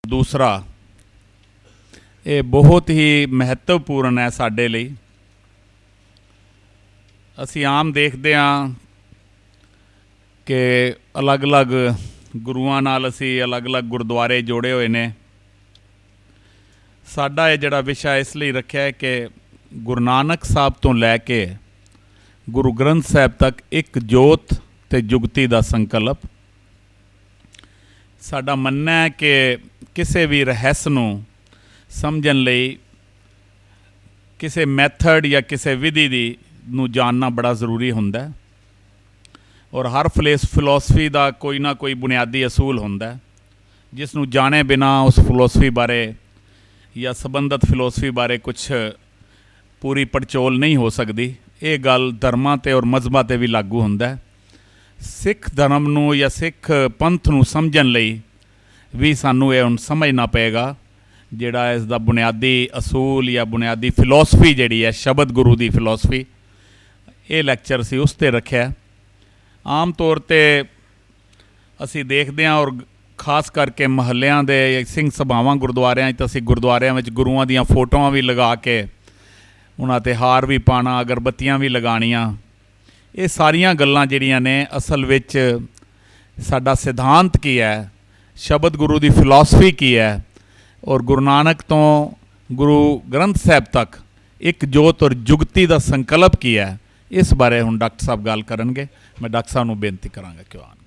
दूसरा ये बहुत ही महत्वपूर्ण है साडे लई। असी आम देखते हाँ कि अलग अलग गुरुआं नाल असी अलग अलग गुरुद्वारे जोड़े हुए ने। साडा ये जिहड़ा विषय इसलिए रखा है कि गुरु नानक साहब तो लैके गुरु ग्रंथ साहब तक एक जोत ते जुगती दा संकल्प। साडा मनना है कि किसी भी रहस नूं समझण लई किसी मैथड या किसी विधि दी नूं जानना बड़ा ज़रूरी हुंदा है। और हर फिलोसफी का कोई ना कोई बुनियादी असूल हुंदा है जिसनूं जाने बिना उस फिलोसफी बारे या संबंधित फिलोसफी बारे कुछ पूरी पड़चोल नहीं हो सकती। ये गल धर्मां ते और मजहबां ते भी लागू हुंदा है। सिख धर्म नूं या सिख पंथ नूं समझण लई भी सानूं ये हुण समझना पेगा जिहड़ा इसदा बुनियादी असूल या बुनियादी फिलोसफी जिहड़ी है शब्द गुरु दी फिलोसफी। ये लैक्चर असीं उस ते रखिआ। आम तौर पर असी देखते हैं और खास करके महल्लियां दे सिंह सभावां गुरुद्वारियां तो असी गुरुद्वारियां विच गुरुआं दीयां फोटोआं भी लगा के उन्हां ते हार भी पाना, अगरबत्तियां भी लगाणियां। ये सारियां गल्लां जिहड़ियां ने असल विच साडा सिद्धांत की है, शब्द गुरु दी फिलोसफी की है और गुरु नानक तो गुरु ग्रंथ साहब तक एक जोत और जुगती दा संकल्प की है। इस बारे हुण डॉक्टर साहब गल करनगे। मैं डॉक्टर साहब नूं बेनती करांगा कि आन।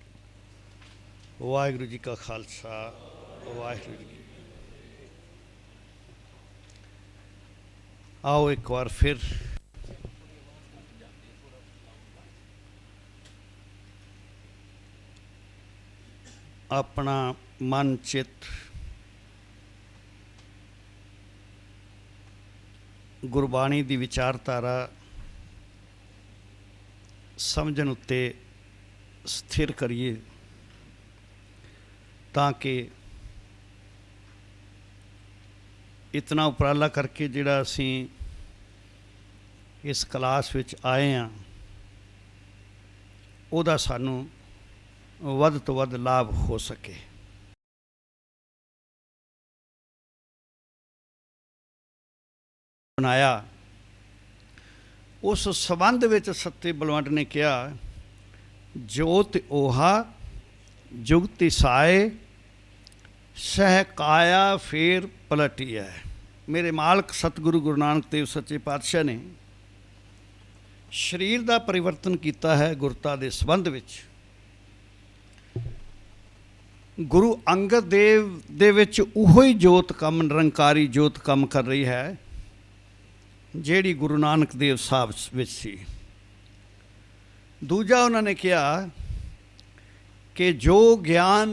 वाहिगुरू जी का खालसा वाहिगुरू जी। आओ एक बार फिर अपना मन चित गुरबाणी दी विचारधारा समझण उत्ते स्थिर करिए ताकि इतना उपराला करके जिहड़ा असी इस क्लास विच आए हैं उहदा सानू वध तो वध लाभ हो सके। बनाया उस संबंध विच सत्य बलवंत ने कहा जोत ओहा जुगति साए सह काया फेर पलटी है। मेरे मालक सतगुरु गुरु नानक देव सच्चे पातशाह ने शरीर का परिवर्तन किया है गुरता के संबंध विच। गुरु अंगद देव दे विच उहो ही जोत कम निरंकारी जोत कम कर रही है ਜਿਹੜੀ गुरु नानक देव साहब विच सी। दूजा उन्होंने कहा कि जो ज्ञान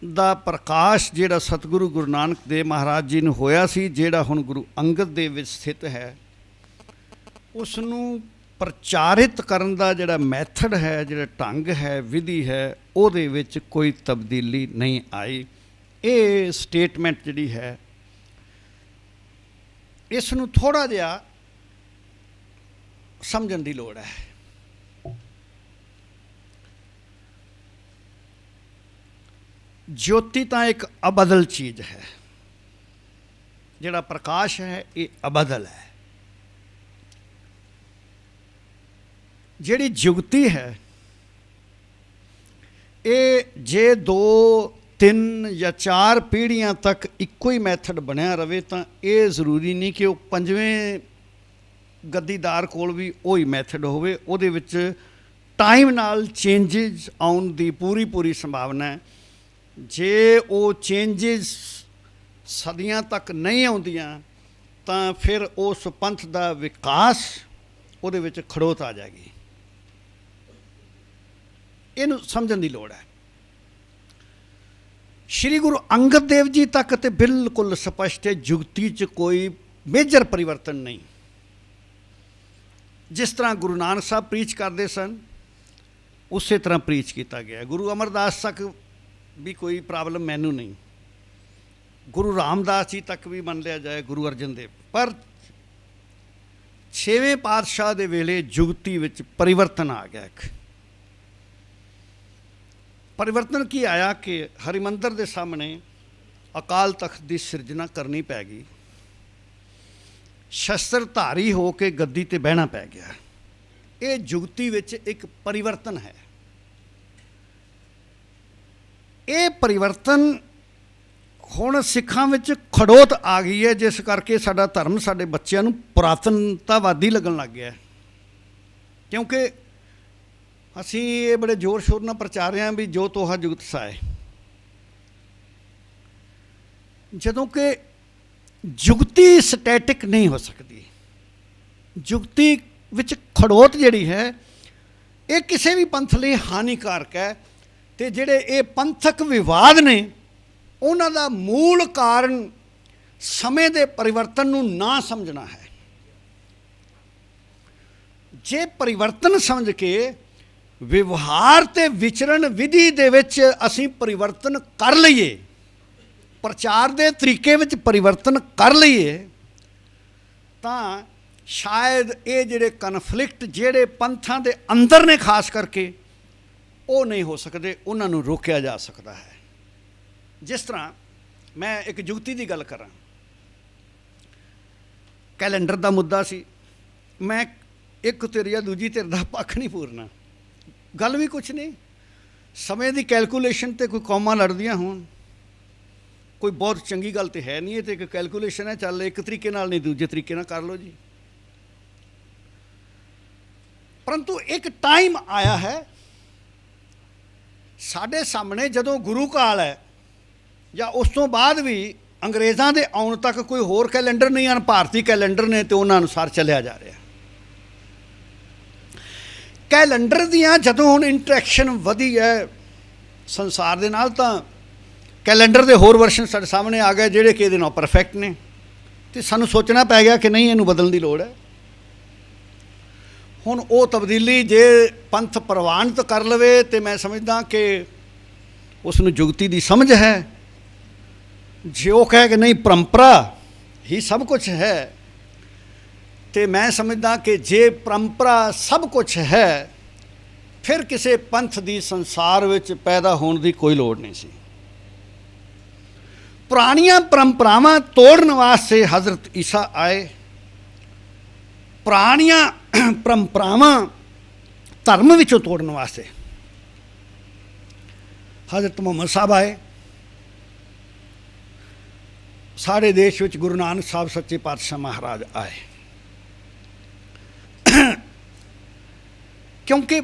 दा प्रकाश जिहड़ा सतगुरु गुरु नानक देव महाराज जी नूं होया सी जिहड़ा हुण गुरु अंगद देव विच स्थित है उसनूं प्रचारित करन दा जिहड़ा मैथड है जिहड़ा ढंग है विधि है उहदे विच कोई तब्दीली नहीं आई। ये स्टेटमेंट जिहड़ी है इसनूं थोड़ा जिहा समझण दी लोड़ है। ज्योति तो एक अबदल चीज़ है, जिहड़ा प्रकाश है ये अबदल है। जिहड़ी जुगती है ये जे दो तीन या चार पीढ़ियां तक इक्को ही मैथड बनया रहे तो ये जरूरी नहीं कि वो पंजवें गद्दीदार कोल भी वही मैथड होवे। उहदे विच टाइम नाल चेंजिज आउण दी पूरी पूरी संभावना है। जे वो चेंजिज सदियां तक नहीं आउंदियां तां फिर उस पंथ दा विकास उहदे विच खड़ोत आ जाएगी। इहनूं समझण दी लोड़ है। श्री गुरु अंगद देव जी तक तो बिल्कुल स्पष्ट है जुगती च कोई मेजर परिवर्तन नहीं। जिस तरह गुरु नानक साहब प्रीच करते सन उस तरह प्रीच किया गया। गुरु अमरदास तक भी कोई प्रॉब्लम मैनू नहीं, गुरु रामदास जी तक भी मान लिया जाए, गुरु अर्जन देव। पर छेवें पातशाह दे वेले जुगती विच परिवर्तन आ गया। एक परिवर्तन की आया कि हरिमंदर के सामने अकाल तख्त की सिरजना करनी पै गई, शस्त्रधारी हो के गद्दी ते बहना पै गया। ये जुगती विच एक परिवर्तन है। ये परिवर्तन हुण सिखां विच खड़ोत आ गई है, जिस करके साडा धर्म साडे बच्चों नूं पुरातनतावादी लगन लग गया। क्योंकि असी ये बड़े जोर शोर नाल प्रचार रहे हैं भी जो तोहा जुगत साए, जदों कि जुगती स्टैटिक नहीं हो सकती। जुगती विच खड़ोत जिहड़ी है ये किसी भी पंथ लई हानिकारक है। ते जिहड़े ये पंथक विवाद ने उन्हां दा मूल कारण समय दे परिवर्तन नूं ना समझना है। जे परिवर्तन समझ के व्यवहार ते विचरण विधि दे विच असीं परिवर्तन कर लईए, प्रचार दे तरीके विच परिवर्तन कर लईए, तां शायद ये जिहड़े कन्फ्लिक्ट जिहड़े पंथां दे अंदर ने खास करके वो नहीं हो सकते, उन्हां नूं रोकिया जा सकता है। जिस तरह मैं एक जुगती की गल करा, कैलेंडर का मुद्दा सी, मैं एक धिर या दूजी धिर का पक्ष नहीं पूरना, गल भी कुछ नहीं। समय की कैलकुलेशन ते कोई कौमां लड़दियां होण, कोई बहुत चंगी गल तो है नहीं, ये तो एक कैलकुलेशन है, चल एक तरीके नाल नहीं दूजे तरीके नाल कर लो जी। परंतु एक टाइम आया है साडे सामने जदों गुरु काल है या उस तो बाद भी अंग्रेज़ों के आउण तक कोई होर कैलेंडर नहीं हैं, भारतीय कैलेंडर ने, तो उन्हां अनुसार चलिया जा रहा। कैलेंडर दियां जदों हुण इंटरैक्शन वधी है संसार दे नाल, तां कैलेंडर के होर वर्शन साडे सामने आ गए जिहड़े कि इहदे नाल परफेक्ट ने, तो सानूं सोचना पै गया कि नहीं इहनूं बदलण दी लोड़ है। हुण वो तब्दीली जे पंथ प्रवानित कर लवे तो मैं समझदा कि उसनूं जुगती की समझ है। जे वो कहे कि नहीं परंपरा ही सब कुछ है, तो मैं समझदा कि जे परंपरा सब कुछ है फिर किसी पंथ की संसार विच पैदा होने की कोई लोड़ नहीं सी। पुरानियां परंपरावां तोड़न वास्ते हज़रत ईसा आए, पुरानियां परंपरावां धर्म विचों तोड़न वास्ते हज़रत मुहम्मद साहब आए। साढ़े देश विच गुरु नानक साहब सच्चे पातशाह महाराज आए। क्योंकि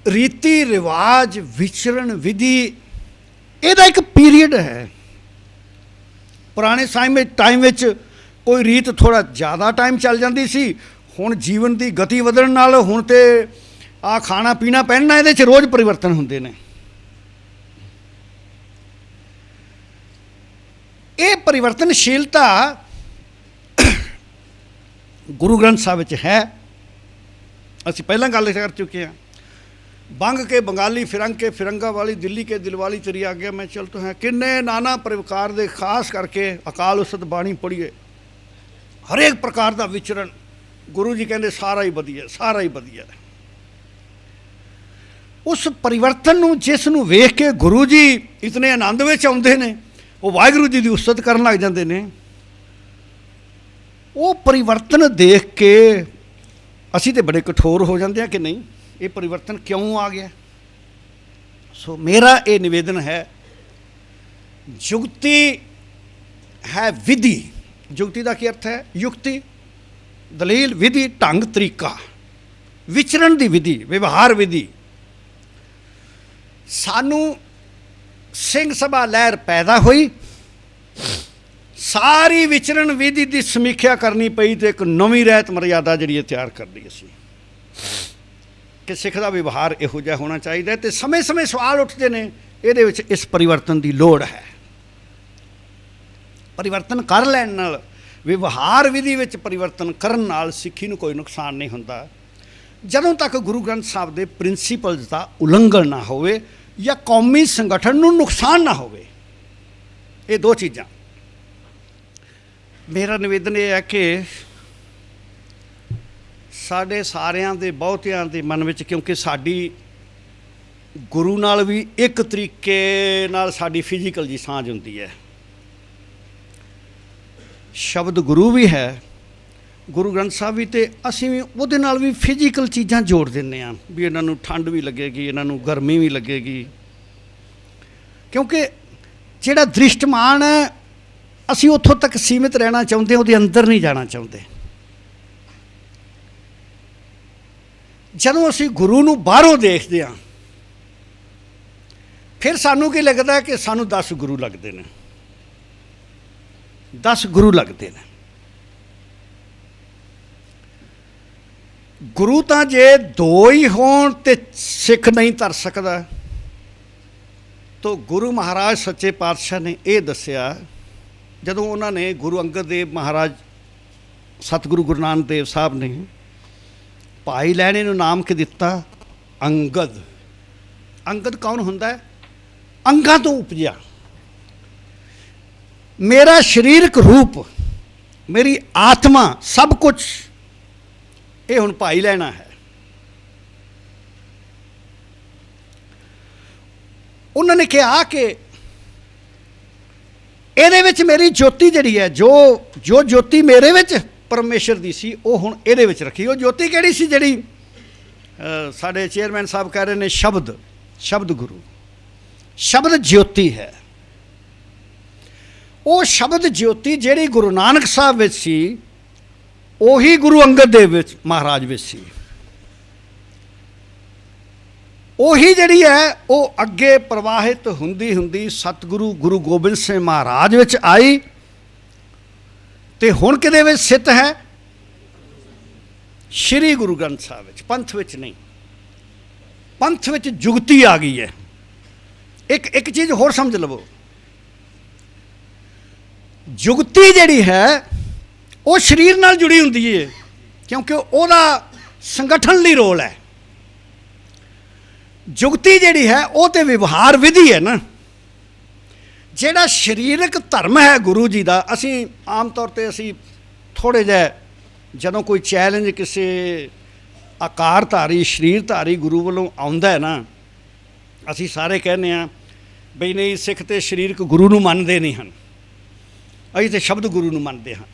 रीति रिवाज विचरण विधि इहदा एक पीरीयड है। पुराने टाइम विच कोई रीत थोड़ा ज़्यादा टाइम चल जाती सी, हुण जीवन की गति वधण नाल हुण ते आ खाना पीना पहनना इहदे च रोज़ परिवर्तन हुंदे ने। ये परिवर्तनशीलता गुरु ग्रंथ साहिब विच है। असी पहला गल कर चुके हैं, बंग के बंगाली फिरंग के फिरंगा वाली दिल्ली के दिलवाली तेरी आ गया मैं चल तो है। किन्ने नाना प्रकार दे खास करके अकाल उस्ताद बाणी पढ़िए, हरेक प्रकार का विचरण गुरु जी कहते सारा ही वधिया, सारा ही वधिया। उस परिवर्तन नूं जिस नूं वेख के गुरु जी इतने आनंद विच आउंदे ने, वो वाहिगुरू जी की उस्ताद करन लग जाते हैं। वो परिवर्तन देख के असी तो बड़े कठोर हो जाते हैं कि नहीं ये परिवर्तन क्यों आ गया। सो मेरा ये निवेदन है, जुगती है विधि। जुगती का क्या अर्थ है? युक्ति, दलील, विधि, ढंग, तरीका, विचरण की विधि, व्यवहार विधि। सानू सिंह सभा लहर पैदा हुई, सारी विचरण विधि की समीक्षा करनी पई तो एक नवी रहत मर्यादा जी तैयार कर ली असी कि सिख का व्यवहार इहो जिहा होना चाहिए। तो समय समय सवाल उठते हैं ये इस परिवर्तन की लोड़ है। परिवर्तन कर लैण नाल, व्यवहार विधि में परिवर्तन करन नाल सिक्खी नूं कोई नुकसान नहीं होंदा, जदों तक गुरु ग्रंथ साहब के प्रिंसीपल्स का उलंघन ना होवे या कौमी संगठन नूं नुकसान ना होवे। ये दो चीज़ां। मेरा निवेदन ये है कि साढ़े सारियां दे बहुतियां दे मन विच, क्योंकि साडी ਗੁਰੂ ਨਾਲ ਵੀ ਇੱਕ ਤਰੀਕੇ ਨਾਲ ਸਾਡੀ ਫਿਜ਼ੀਕਲ ਜੀ ਸਾਂਝ ਹੁੰਦੀ ਹੈ। ਸ਼ਬਦ ਗੁਰੂ ਵੀ ਹੈ, ਗੁਰੂ ਗ੍ਰੰਥ ਸਾਹਿਬ ਵੀ, ਤੇ ਅਸੀਂ ਵੀ ਉਹਦੇ ਨਾਲ ਵੀ ਫਿਜ਼ੀਕਲ ਚੀਜ਼ਾਂ ਜੋੜ ਦਿੰਦੇ ਹਾਂ ਵੀ ਇਹਨਾਂ ਨੂੰ ਠੰਡ ਵੀ ਲੱਗੇਗੀ, ਇਹਨਾਂ ਨੂੰ ਗਰਮੀ ਵੀ ਲੱਗੇਗੀ। ਕਿਉਂਕਿ ਜਿਹੜਾ ਦ੍ਰਿਸ਼ਟਮਾਨ ਹੈ ਅਸੀਂ ਉੱਥੋਂ ਤੱਕ ਸੀਮਿਤ ਰਹਿਣਾ ਚਾਹੁੰਦੇ, ਉਹਦੇ ਅੰਦਰ ਨਹੀਂ ਜਾਣਾ ਚਾਹੁੰਦੇ। ਜਦੋਂ ਅਸੀਂ ਗੁਰੂ ਨੂੰ ਬਾਹਰੋਂ ਦੇਖਦੇ ਹਾਂ ਫਿਰ ਸਾਨੂੰ ਕੀ ਲੱਗਦਾ ਕਿ ਸਾਨੂੰ 10 ਗੁਰੂ ਲੱਗਦੇ ਨੇ, 10 ਗੁਰੂ ਲੱਗਦੇ ਨੇ। ਗੁਰੂ ਤਾਂ ਜੇ 2 ਹੀ ਹੋਣ ਤੇ ਸਿੱਖ ਨਹੀਂ ਧਰ ਸਕਦਾ। ਤਾਂ ਗੁਰੂ ਮਹਾਰਾਜ ਸੱਚੇ ਪਾਤਸ਼ਾਹ ਨੇ ਇਹ ਦੱਸਿਆ ਜਦੋਂ ਉਹਨਾਂ ਨੇ ਗੁਰੂ ਅੰਗਦ ਦੇਵ ਮਹਾਰਾਜ, ਸਤਿਗੁਰੂ ਗੁਰੂ ਨਾਨਕ ਦੇਵ ਸਾਹਿਬ ਨੇ ਭਾਈ ਲਹਿਣੇ ਨੂੰ ਨਾਮ ਕਿ ਦਿੱਤਾ ਅੰਗਦ। ਅੰਗਦ ਕੌਣ ਹੁੰਦਾ ਹੈ? ਅੰਗਾਂ ਤੋਂ ਉਪਜਿਆ। ਮੇਰਾ ਸਰੀਰਕ ਰੂਪ, ਮੇਰੀ ਆਤਮਾ, ਸਭ ਕੁਝ ਇਹ ਹੁਣ ਭਾਈ ਲੈਣਾ ਹੈ। ਉਹਨਾਂ ਨੇ ਕਿਹਾ ਕਿ ਇਹਦੇ ਵਿੱਚ ਮੇਰੀ ਜੋਤੀ ਜਿਹੜੀ ਹੈ, ਜੋ ਜੋਤੀ ਮੇਰੇ ਵਿੱਚ ਪਰਮੇਸ਼ਰ ਦੀ ਸੀ, ਉਹ ਹੁਣ ਇਹਦੇ ਵਿੱਚ ਰੱਖੀ। ਉਹ ਜੋਤੀ ਕਿਹੜੀ ਸੀ? ਜਿਹੜੀ ਸਾਡੇ ਚੇਅਰਮੈਨ ਸਾਹਿਬ ਕਹਿ ਰਹੇ ਨੇ ਸ਼ਬਦ ਗੁਰੂ, ਸ਼ਬਦ ਜੋਤੀ ਹੈ। ਉਹ ਸ਼ਬਦ ਜੋਤੀ ਜਿਹੜੀ ਗੁਰੂ ਨਾਨਕ ਸਾਹਿਬ ਵਿੱਚ ਸੀ, ਉਹੀ ਗੁਰੂ ਅੰਗਦ ਦੇਵ ਵਿੱਚ ਮਹਾਰਾਜ ਵਿੱਚ ਸੀ। ਉਹੀ ਜਿਹੜੀ ਹੈ ਉਹ ਅੱਗੇ ਪ੍ਰਵਾਹਿਤ ਹੁੰਦੀ ਹੁੰਦੀ ਸਤਿਗੁਰੂ ਗੁਰੂ ਗੋਬਿੰਦ ਸਿੰਘ ਮਹਾਰਾਜ ਵਿੱਚ ਆਈ ਤੇ ਹੁਣ ਕਿਹਦੇ ਵਿੱਚ ਸਥਿਤ ਹੈ? ਸ਼੍ਰੀ ਗੁਰੂ ਗ੍ਰੰਥ ਸਾਹਿਬ ਵਿੱਚ, ਪੰਥ ਵਿੱਚ ਨਹੀਂ। ਪੰਥ ਵਿੱਚ ਜੁਗਤੀ ਆ ਗਈ ਹੈ। ਇੱਕ ਚੀਜ਼ ਹੋਰ ਸਮਝ ਲਵੋ, ਜੁਗਤੀ ਜਿਹੜੀ ਹੈ ਉਹ ਸਰੀਰ ਨਾਲ ਜੁੜੀ ਹੁੰਦੀ ਹੈ, ਕਿਉਂਕਿ ਉਹਦਾ ਸੰਗਠਨ ਲਈ ਰੋਲ ਹੈ। ਜੁਗਤੀ ਜਿਹੜੀ ਹੈ ਉਹ ਤੇ ਵਿਵਹਾਰ ਵਿਧੀ ਹੈ ਨਾ। ਜਿਹੜਾ ਸਰੀਰਕ ਧਰਮ ਹੈ ਗੁਰੂ ਜੀ ਦਾ, ਅਸੀਂ ਆਮ ਤੌਰ 'ਤੇ ਅਸੀਂ ਥੋੜ੍ਹੇ ਜਿਹਾ ਜਦੋਂ ਕੋਈ ਚੈਲੰਜ ਕਿਸੇ ਆਕਾਰਧਾਰੀ ਸਰੀਰਧਾਰੀ ਗੁਰੂ ਵੱਲੋਂ ਆਉਂਦਾ ਹੈ ਨਾ, ਅਸੀਂ ਸਾਰੇ ਕਹਿੰਦੇ ਹਾਂ ਬਈ ਨਹੀਂ, ਸਿੱਖ ਤੇ ਸਰੀਰਕ ਗੁਰੂ ਨੂੰ ਮੰਨਦੇ ਨਹੀਂ ਹਨ, ਅਸੀਂ ਤੇ ਸ਼ਬਦ ਗੁਰੂ ਨੂੰ ਮੰਨਦੇ ਹਾਂ।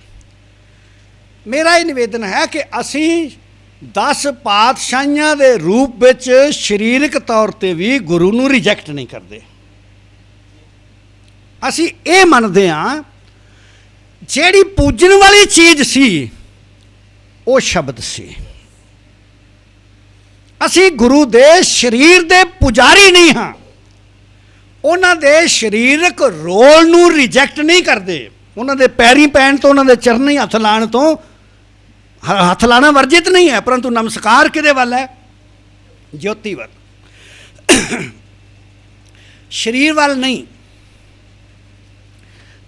ਮੇਰਾ ਇਹ ਨਿਵੇਦਨ ਹੈ ਕਿ ਅਸੀਂ 10 ਪਾਤਸ਼ਾਹੀਆਂ ਦੇ ਰੂਪ ਵਿੱਚ ਸਰੀਰਕ ਤੌਰ 'ਤੇ ਵੀ ਗੁਰੂ ਨੂੰ ਰਿਜੈਕਟ ਨਹੀਂ ਕਰਦੇ। ਅਸੀਂ ਇਹ ਮੰਨਦੇ ਹਾਂ ਜਿਹੜੀ ਪੂਜਣ ਵਾਲੀ ਚੀਜ਼ ਸੀ ਉਹ ਸ਼ਬਦ ਸੀ। ਅਸੀਂ ਗੁਰੂ ਦੇ ਸਰੀਰ ਦੇ ਪੁਜਾਰੀ ਨਹੀਂ ਹਾਂ, ਉਹਨਾਂ ਦੇ ਸਰੀਰਕ ਰੋਲ ਨੂੰ ਰਿਜੈਕਟ ਨਹੀਂ ਕਰਦੇ। ਉਹਨਾਂ ਦੇ ਪੈਰੀਂ ਪੈਣ ਤੋਂ, ਉਹਨਾਂ ਦੇ ਚਰਨੀ ਹੱਥ ਲਾਉਣ ਤੋਂ, ਹੱਥ ਲਾਣਾ ਵਰਜਿਤ ਨਹੀਂ ਹੈ, ਪਰੰਤੂ ਨਮਸਕਾਰ ਕਿਹਦੇ ਵੱਲ ਹੈ? ਜੋਤੀ ਵੱਲ, ਸਰੀਰ ਵੱਲ ਨਹੀਂ।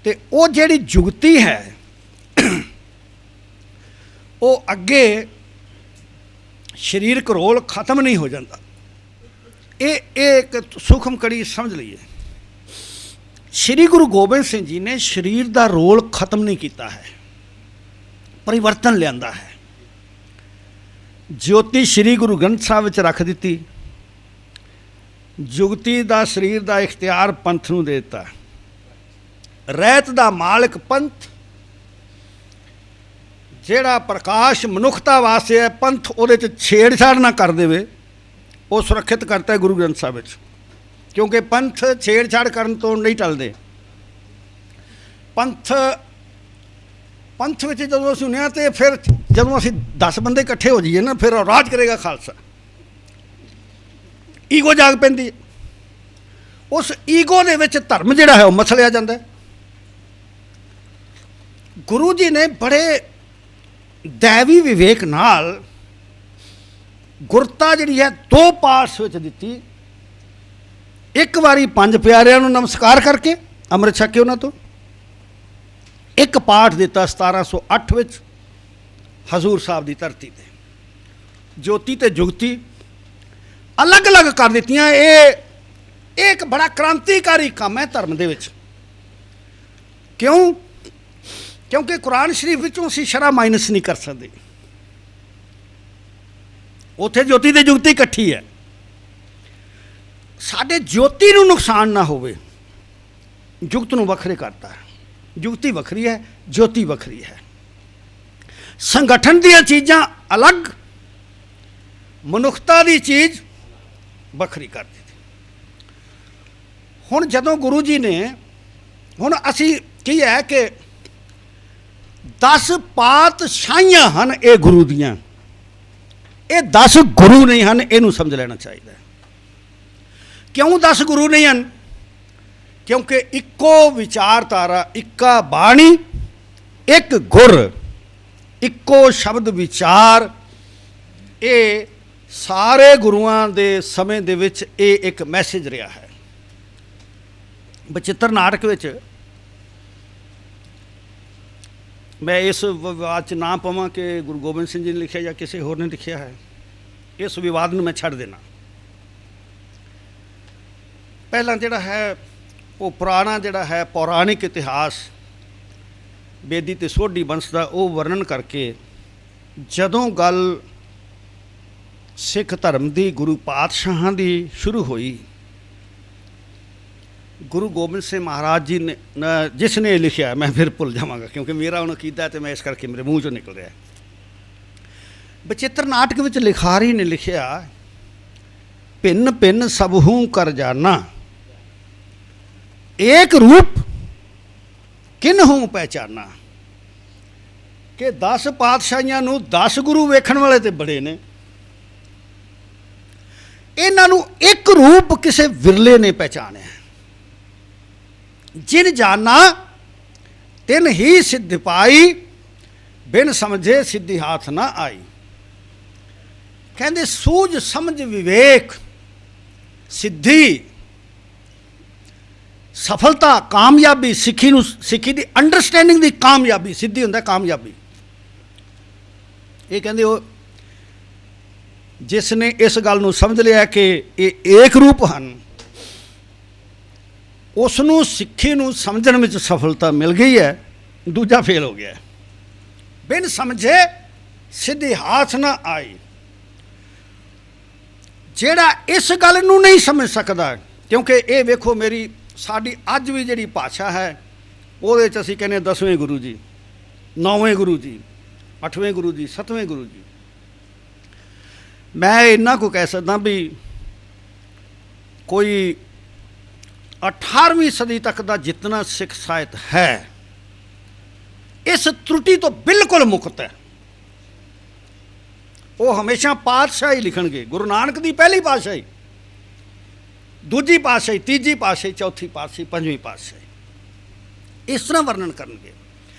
ਤੇ ਉਹ ਜਿਹੜੀ ਜੁਗਤੀ ਹੈ ਉਹ ਅੱਗੇ ਸਰੀਰਕ ਰੋਲ ਖਤਮ ਨਹੀਂ ਹੋ ਜਾਂਦਾ। ਇਹ ਇੱਕ ਸੂਖਮ ਕੜੀ ਸਮਝ ਲਈਏ। ਸ਼੍ਰੀ ਗੁਰੂ ਗੋਬਿੰਦ ਸਿੰਘ ਜੀ ਨੇ ਸਰੀਰ ਦਾ ਰੋਲ ਖਤਮ ਨਹੀਂ ਕੀਤਾ ਹੈ, ਪਰਿਵਰਤਨ ਲਿਆਂਦਾ ਹੈ। ਜੋਤੀ ਸ਼੍ਰੀ ਗੁਰੂ ਗ੍ਰੰਥ ਸਾਹਿਬ ਵਿੱਚ ਰੱਖ ਦਿੱਤੀ, ਜੁਗਤੀ ਦਾ ਸਰੀਰ ਦਾ ਇਖਤਿਆਰ ਪੰਥ ਨੂੰ ਦੇ ਦਿੱਤਾ। ਰਹਿਤ ਦਾ ਮਾਲਕ ਪੰਥ, ਜਿਹੜਾ ਪ੍ਰਕਾਸ਼ ਮਨੁੱਖਤਾ ਵਾਸਤੇ ਹੈ, ਪੰਥ ਉਹਦੇ 'ਚ ਛੇੜਛਾੜ ਨਾ ਕਰ ਦੇਵੇ, ਉਹ ਸੁਰੱਖਿਅਤ ਕਰਤਾ ਹੈ ਗੁਰੂ ਗ੍ਰੰਥ ਸਾਹਿਬ ਵਿੱਚ। ਕਿਉਂਕਿ ਪੰਥ ਛੇੜਛਾੜ ਕਰਨ ਤੋਂ ਨਹੀਂ ਟਲਦੇ। ਪੰਥ ਵਿੱਚ ਜਦੋਂ ਅਸੀਂ ਹੁੰਦੇ ਹਾਂ ਤੇ ਫਿਰ ਜਦੋਂ ਅਸੀਂ 10 ਬੰਦੇ ਇਕੱਠੇ ਹੋ ਜਾਈਏ ਨਾ, ਫਿਰ ਰਾਜ ਕਰੇਗਾ ਖਾਲਸਾ। ਈਗੋ ਜਾਗ ਪੈਂਦੀ ਹੈ। ਉਸ ਈਗੋ ਦੇ ਵਿੱਚ ਧਰਮ ਜਿਹੜਾ ਹੈ ਉਹ ਮਸਲਿਆ ਜਾਂਦਾ ਹੈ। ਗੁਰੂ ਜੀ ਨੇ ਬੜੇ ਦੈਵੀ ਵਿਵੇਕ ਨਾਲ ਗੁਰਤਾ ਜਿਹੜੀ ਹੈ 2 ਪਾਰਟਸ ਵਿੱਚ ਦਿੱਤੀ। ਇੱਕ ਵਾਰੀ 5 ਪਿਆਰਿਆਂ ਨੂੰ ਨਮਸਕਾਰ ਕਰਕੇ ਅੰਮ੍ਰਿਤ ਛਕ ਕੇ ਉਹਨਾਂ ਤੋਂ, ਇੱਕ ਪਾਠ ਦਿੱਤਾ 1708 ਵਿੱਚ ਹਜ਼ੂਰ ਸਾਹਿਬ ਦੀ ਧਰਤੀ 'ਤੇ। ਜੋਤੀ ਤੇ ਜੁਗਤੀ ਅਲੱਗ-ਅਲੱਗ ਕਰ ਦਿੱਤੀਆਂ। ਇਹ ਇੱਕ ਬੜਾ ਕ੍ਰਾਂਤੀਕਾਰੀ ਕੰਮ ਹੈ ਧਰਮ ਦੇ ਵਿੱਚ। ਕਿਉਂਕਿ ਕੁਰਾਨ ਸ਼ਰੀਫ ਵਿੱਚੋਂ ਅਸੀਂ ਸ਼ਰ੍ਹਾ ਮਾਈਨਸ ਨਹੀਂ ਕਰ ਸਕਦੇ। ਉੱਥੇ ਜੋਤੀ ਤੇ ਜੁਗਤੀ ਇਕੱਠੀ ਹੈ। ਸਾਡੇ ਜੋਤੀ ਨੂੰ ਨੁਕਸਾਨ ਨਾ ਹੋਵੇ, ਜੁਗਤ ਨੂੰ ਵੱਖਰੇ ਕਰਤਾ ਹੈ। ਜੁਗਤੀ ਵੱਖਰੀ ਹੈ, ਜੋਤੀ ਵੱਖਰੀ ਹੈ। ਸੰਗਠਨ ਦੀਆਂ ਚੀਜ਼ਾਂ ਅਲੱਗ, ਮਨੁੱਖਤਾ ਦੀ ਚੀਜ਼ ਵੱਖਰੀ ਕਰ ਦਿੱਤੀ। ਹੁਣ ਜਦੋਂ ਗੁਰੂ ਜੀ ਨੇ, ਹੁਣ ਅਸੀਂ ਕੀ ਹੈ ਕਿ 10 ਪਾਤਸ਼ਾਹੀਆਂ ਹਨ ਇਹ ਗੁਰੂ ਦੀਆਂ, ਇਹ 10 ਗੁਰੂ ਨਹੀਂ ਹਨ, ਇਹਨੂੰ ਸਮਝ ਲੈਣਾ ਚਾਹੀਦਾ। ਕਿਉਂ 10 ਗੁਰੂ ਨਹੀਂ ਹਨ? ਕਿਉਂਕਿ ਇੱਕੋ ਵਿਚਾਰਧਾਰਾ, ਇੱਕਾ ਬਾਣੀ, ਇੱਕ ਗੁਰ, ਇੱਕੋ ਸ਼ਬਦ ਵਿਚਾਰ, ਇਹ ਸਾਰੇ ਗੁਰੂਆਂ ਦੇ ਸਮੇਂ ਦੇ ਵਿੱਚ ਇਹ ਇੱਕ ਮੈਸੇਜ ਰਿਹਾ ਹੈ। ਬਚਿੱਤਰ ਨਾਟਕ ਵਿੱਚ ਮੈਂ ਇਸ ਵਿਵਾਦ 'ਚ ਨਾ ਪਵਾਂ ਕਿ ਗੁਰੂ ਗੋਬਿੰਦ ਸਿੰਘ ਜੀ ਨੇ ਲਿਖਿਆ ਜਾਂ ਕਿਸੇ ਹੋਰ ਨੇ ਲਿਖਿਆ ਹੈ, ਇਸ ਵਿਵਾਦ ਨੂੰ ਮੈਂ ਛੱਡ ਦੇਣਾ। ਪਹਿਲਾਂ ਜਿਹੜਾ ਹੈ ਉਹ ਪੁਰਾਣਾ ਜਿਹੜਾ ਹੈ ਪੌਰਾਣਿਕ ਇਤਿਹਾਸ ਬੇਦੀ ਅਤੇ ਸੋਢੀ ਬੰਸ ਦਾ ਉਹ ਵਰਣਨ ਕਰਕੇ, ਜਦੋਂ ਗੱਲ ਸਿੱਖ ਧਰਮ ਦੀ ਗੁਰੂ ਪਾਤਸ਼ਾਹਾਂ ਦੀ ਸ਼ੁਰੂ ਹੋਈ, ਗੁਰੂ ਗੋਬਿੰਦ ਸਿੰਘ ਮਹਾਰਾਜ ਜੀ ਨੇ, ਜਿਸ ਨੇ ਲਿਖਿਆ, ਮੈਂ ਫਿਰ ਭੁੱਲ ਜਾਵਾਂਗਾ ਕਿਉਂਕਿ ਮੇਰਾ ਹੁਣ ਕੀਤਾ ਅਤੇ ਮੈਂ ਇਸ ਕਰਕੇ ਮੇਰੇ ਮੂੰਹ 'ਚੋਂ ਨਿਕਲ ਰਿਹਾ। ਬਚਿੱਤਰ ਨਾਟਕ ਵਿੱਚ ਲਿਖਾਰੀ ਨੇ ਲਿਖਿਆ, ਭਿੰਨ ਭਿੰਨ ਸਭਹੂ ਕਰ ਜਾਨਾ, ਏਕ ਰੂਪ ਕਿਨਹੂ ਪਹਿਚਾਨਾ। ਕਿ 10 ਪਾਤਸ਼ਾਹੀਆਂ ਨੂੰ 10 ਗੁਰੂ ਵੇਖਣ ਵਾਲੇ ਤੇ ਬੜੇ ਨੇ, ਇਹਨਾਂ ਨੂੰ ਇੱਕ ਰੂਪ ਕਿਸੇ ਵਿਰਲੇ ਨੇ ਪਹਿਚਾਣਿਆ। ਜਿਨ ਜਾਨਾ ਤਿਨ ਹੀ ਸਿੱਧ ਪਾਈ, ਬਿਨ ਸਮਝੇ ਸਿੱਧੀ ਹਾਥ ਨਾ ਆਈ। ਕਹਿੰਦੇ ਸੂਝ ਸਮਝ ਵਿਵੇਕ ਸਿੱਧੀ ਸਫਲਤਾ ਕਾਮਯਾਬੀ, ਸਿੱਖੀ ਨੂੰ, ਸਿੱਖੀ ਦੀ ਅੰਡਰਸਟੈਂਡਿੰਗ ਦੀ ਕਾਮਯਾਬੀ, ਸਿੱਧੀ ਹੁੰਦਾ ਕਾਮਯਾਬੀ। ਇਹ ਕਹਿੰਦੇ ਉਹ ਜਿਸ ਨੇ ਇਸ ਗੱਲ ਨੂੰ ਸਮਝ ਲਿਆ ਕਿ ਇਹ ਏਕ ਰੂਪ ਹਨ, ਉਸ ਨੂੰ ਸਿੱਖੀ ਨੂੰ ਸਮਝਣ ਵਿੱਚ ਸਫਲਤਾ ਮਿਲ ਗਈ ਹੈ, ਦੂਜਾ ਫੇਲ ਹੋ ਗਿਆ। ਬਿਨ ਸਮਝੇ ਸਿੱਧੀ ਹਾਥ ਨਾ ਆਈ। ਜਿਹੜਾ ਇਸ ਗੱਲ ਨੂੰ ਨਹੀਂ ਸਮਝ ਸਕਦਾ, ਕਿਉਂਕਿ ਇਹ ਵੇਖੋ ਮੇਰੀ ਸਾਡੀ ਅੱਜ ਵੀ ਜਿਹੜੀ ਭਾਸ਼ਾ ਹੈ ਉਹਦੇ 'ਚ ਅਸੀਂ ਕਹਿੰਦੇ 10ਵੇਂ ਗੁਰੂ ਜੀ, 9ਵੇਂ ਗੁਰੂ ਜੀ, 8ਵੇਂ ਗੁਰੂ ਜੀ, 7ਵੇਂ ਗੁਰੂ ਜੀ। ਮੈਂ ਇੰਨਾ ਕੁ ਕਹਿ ਸਕਦਾ ਵੀ ਕੋਈ 18ਵੀਂ ਸਦੀ ਤੱਕ ਦਾ ਜਿਤਨਾ ਸਿੱਖ ਸਾਹਿਤ ਹੈ ਇਸ ਤਰੁਟੀ ਤੋਂ ਬਿਲਕੁਲ ਮੁਕਤ ਹੈ। ਉਹ ਹਮੇਸ਼ਾ ਪਾਤਸ਼ਾਹੀ ਲਿਖਣਗੇ, ਗੁਰੂ ਨਾਨਕ ਦੀ ਪਹਿਲੀ ਪਾਤਸ਼ਾਹੀ, ਦੂਜੀ ਪਾਤਸ਼ਾਹੀ, ਤੀਜੀ ਪਾਤਸ਼ਾਹੀ, ਚੌਥੀ ਪਾਤਸ਼ਾਹੀ, ਪੰਜਵੀਂ ਪਾਤਸ਼ਾਹੀ, ਇਸ ਤਰ੍ਹਾਂ ਵਰਣਨ ਕਰਨਗੇ।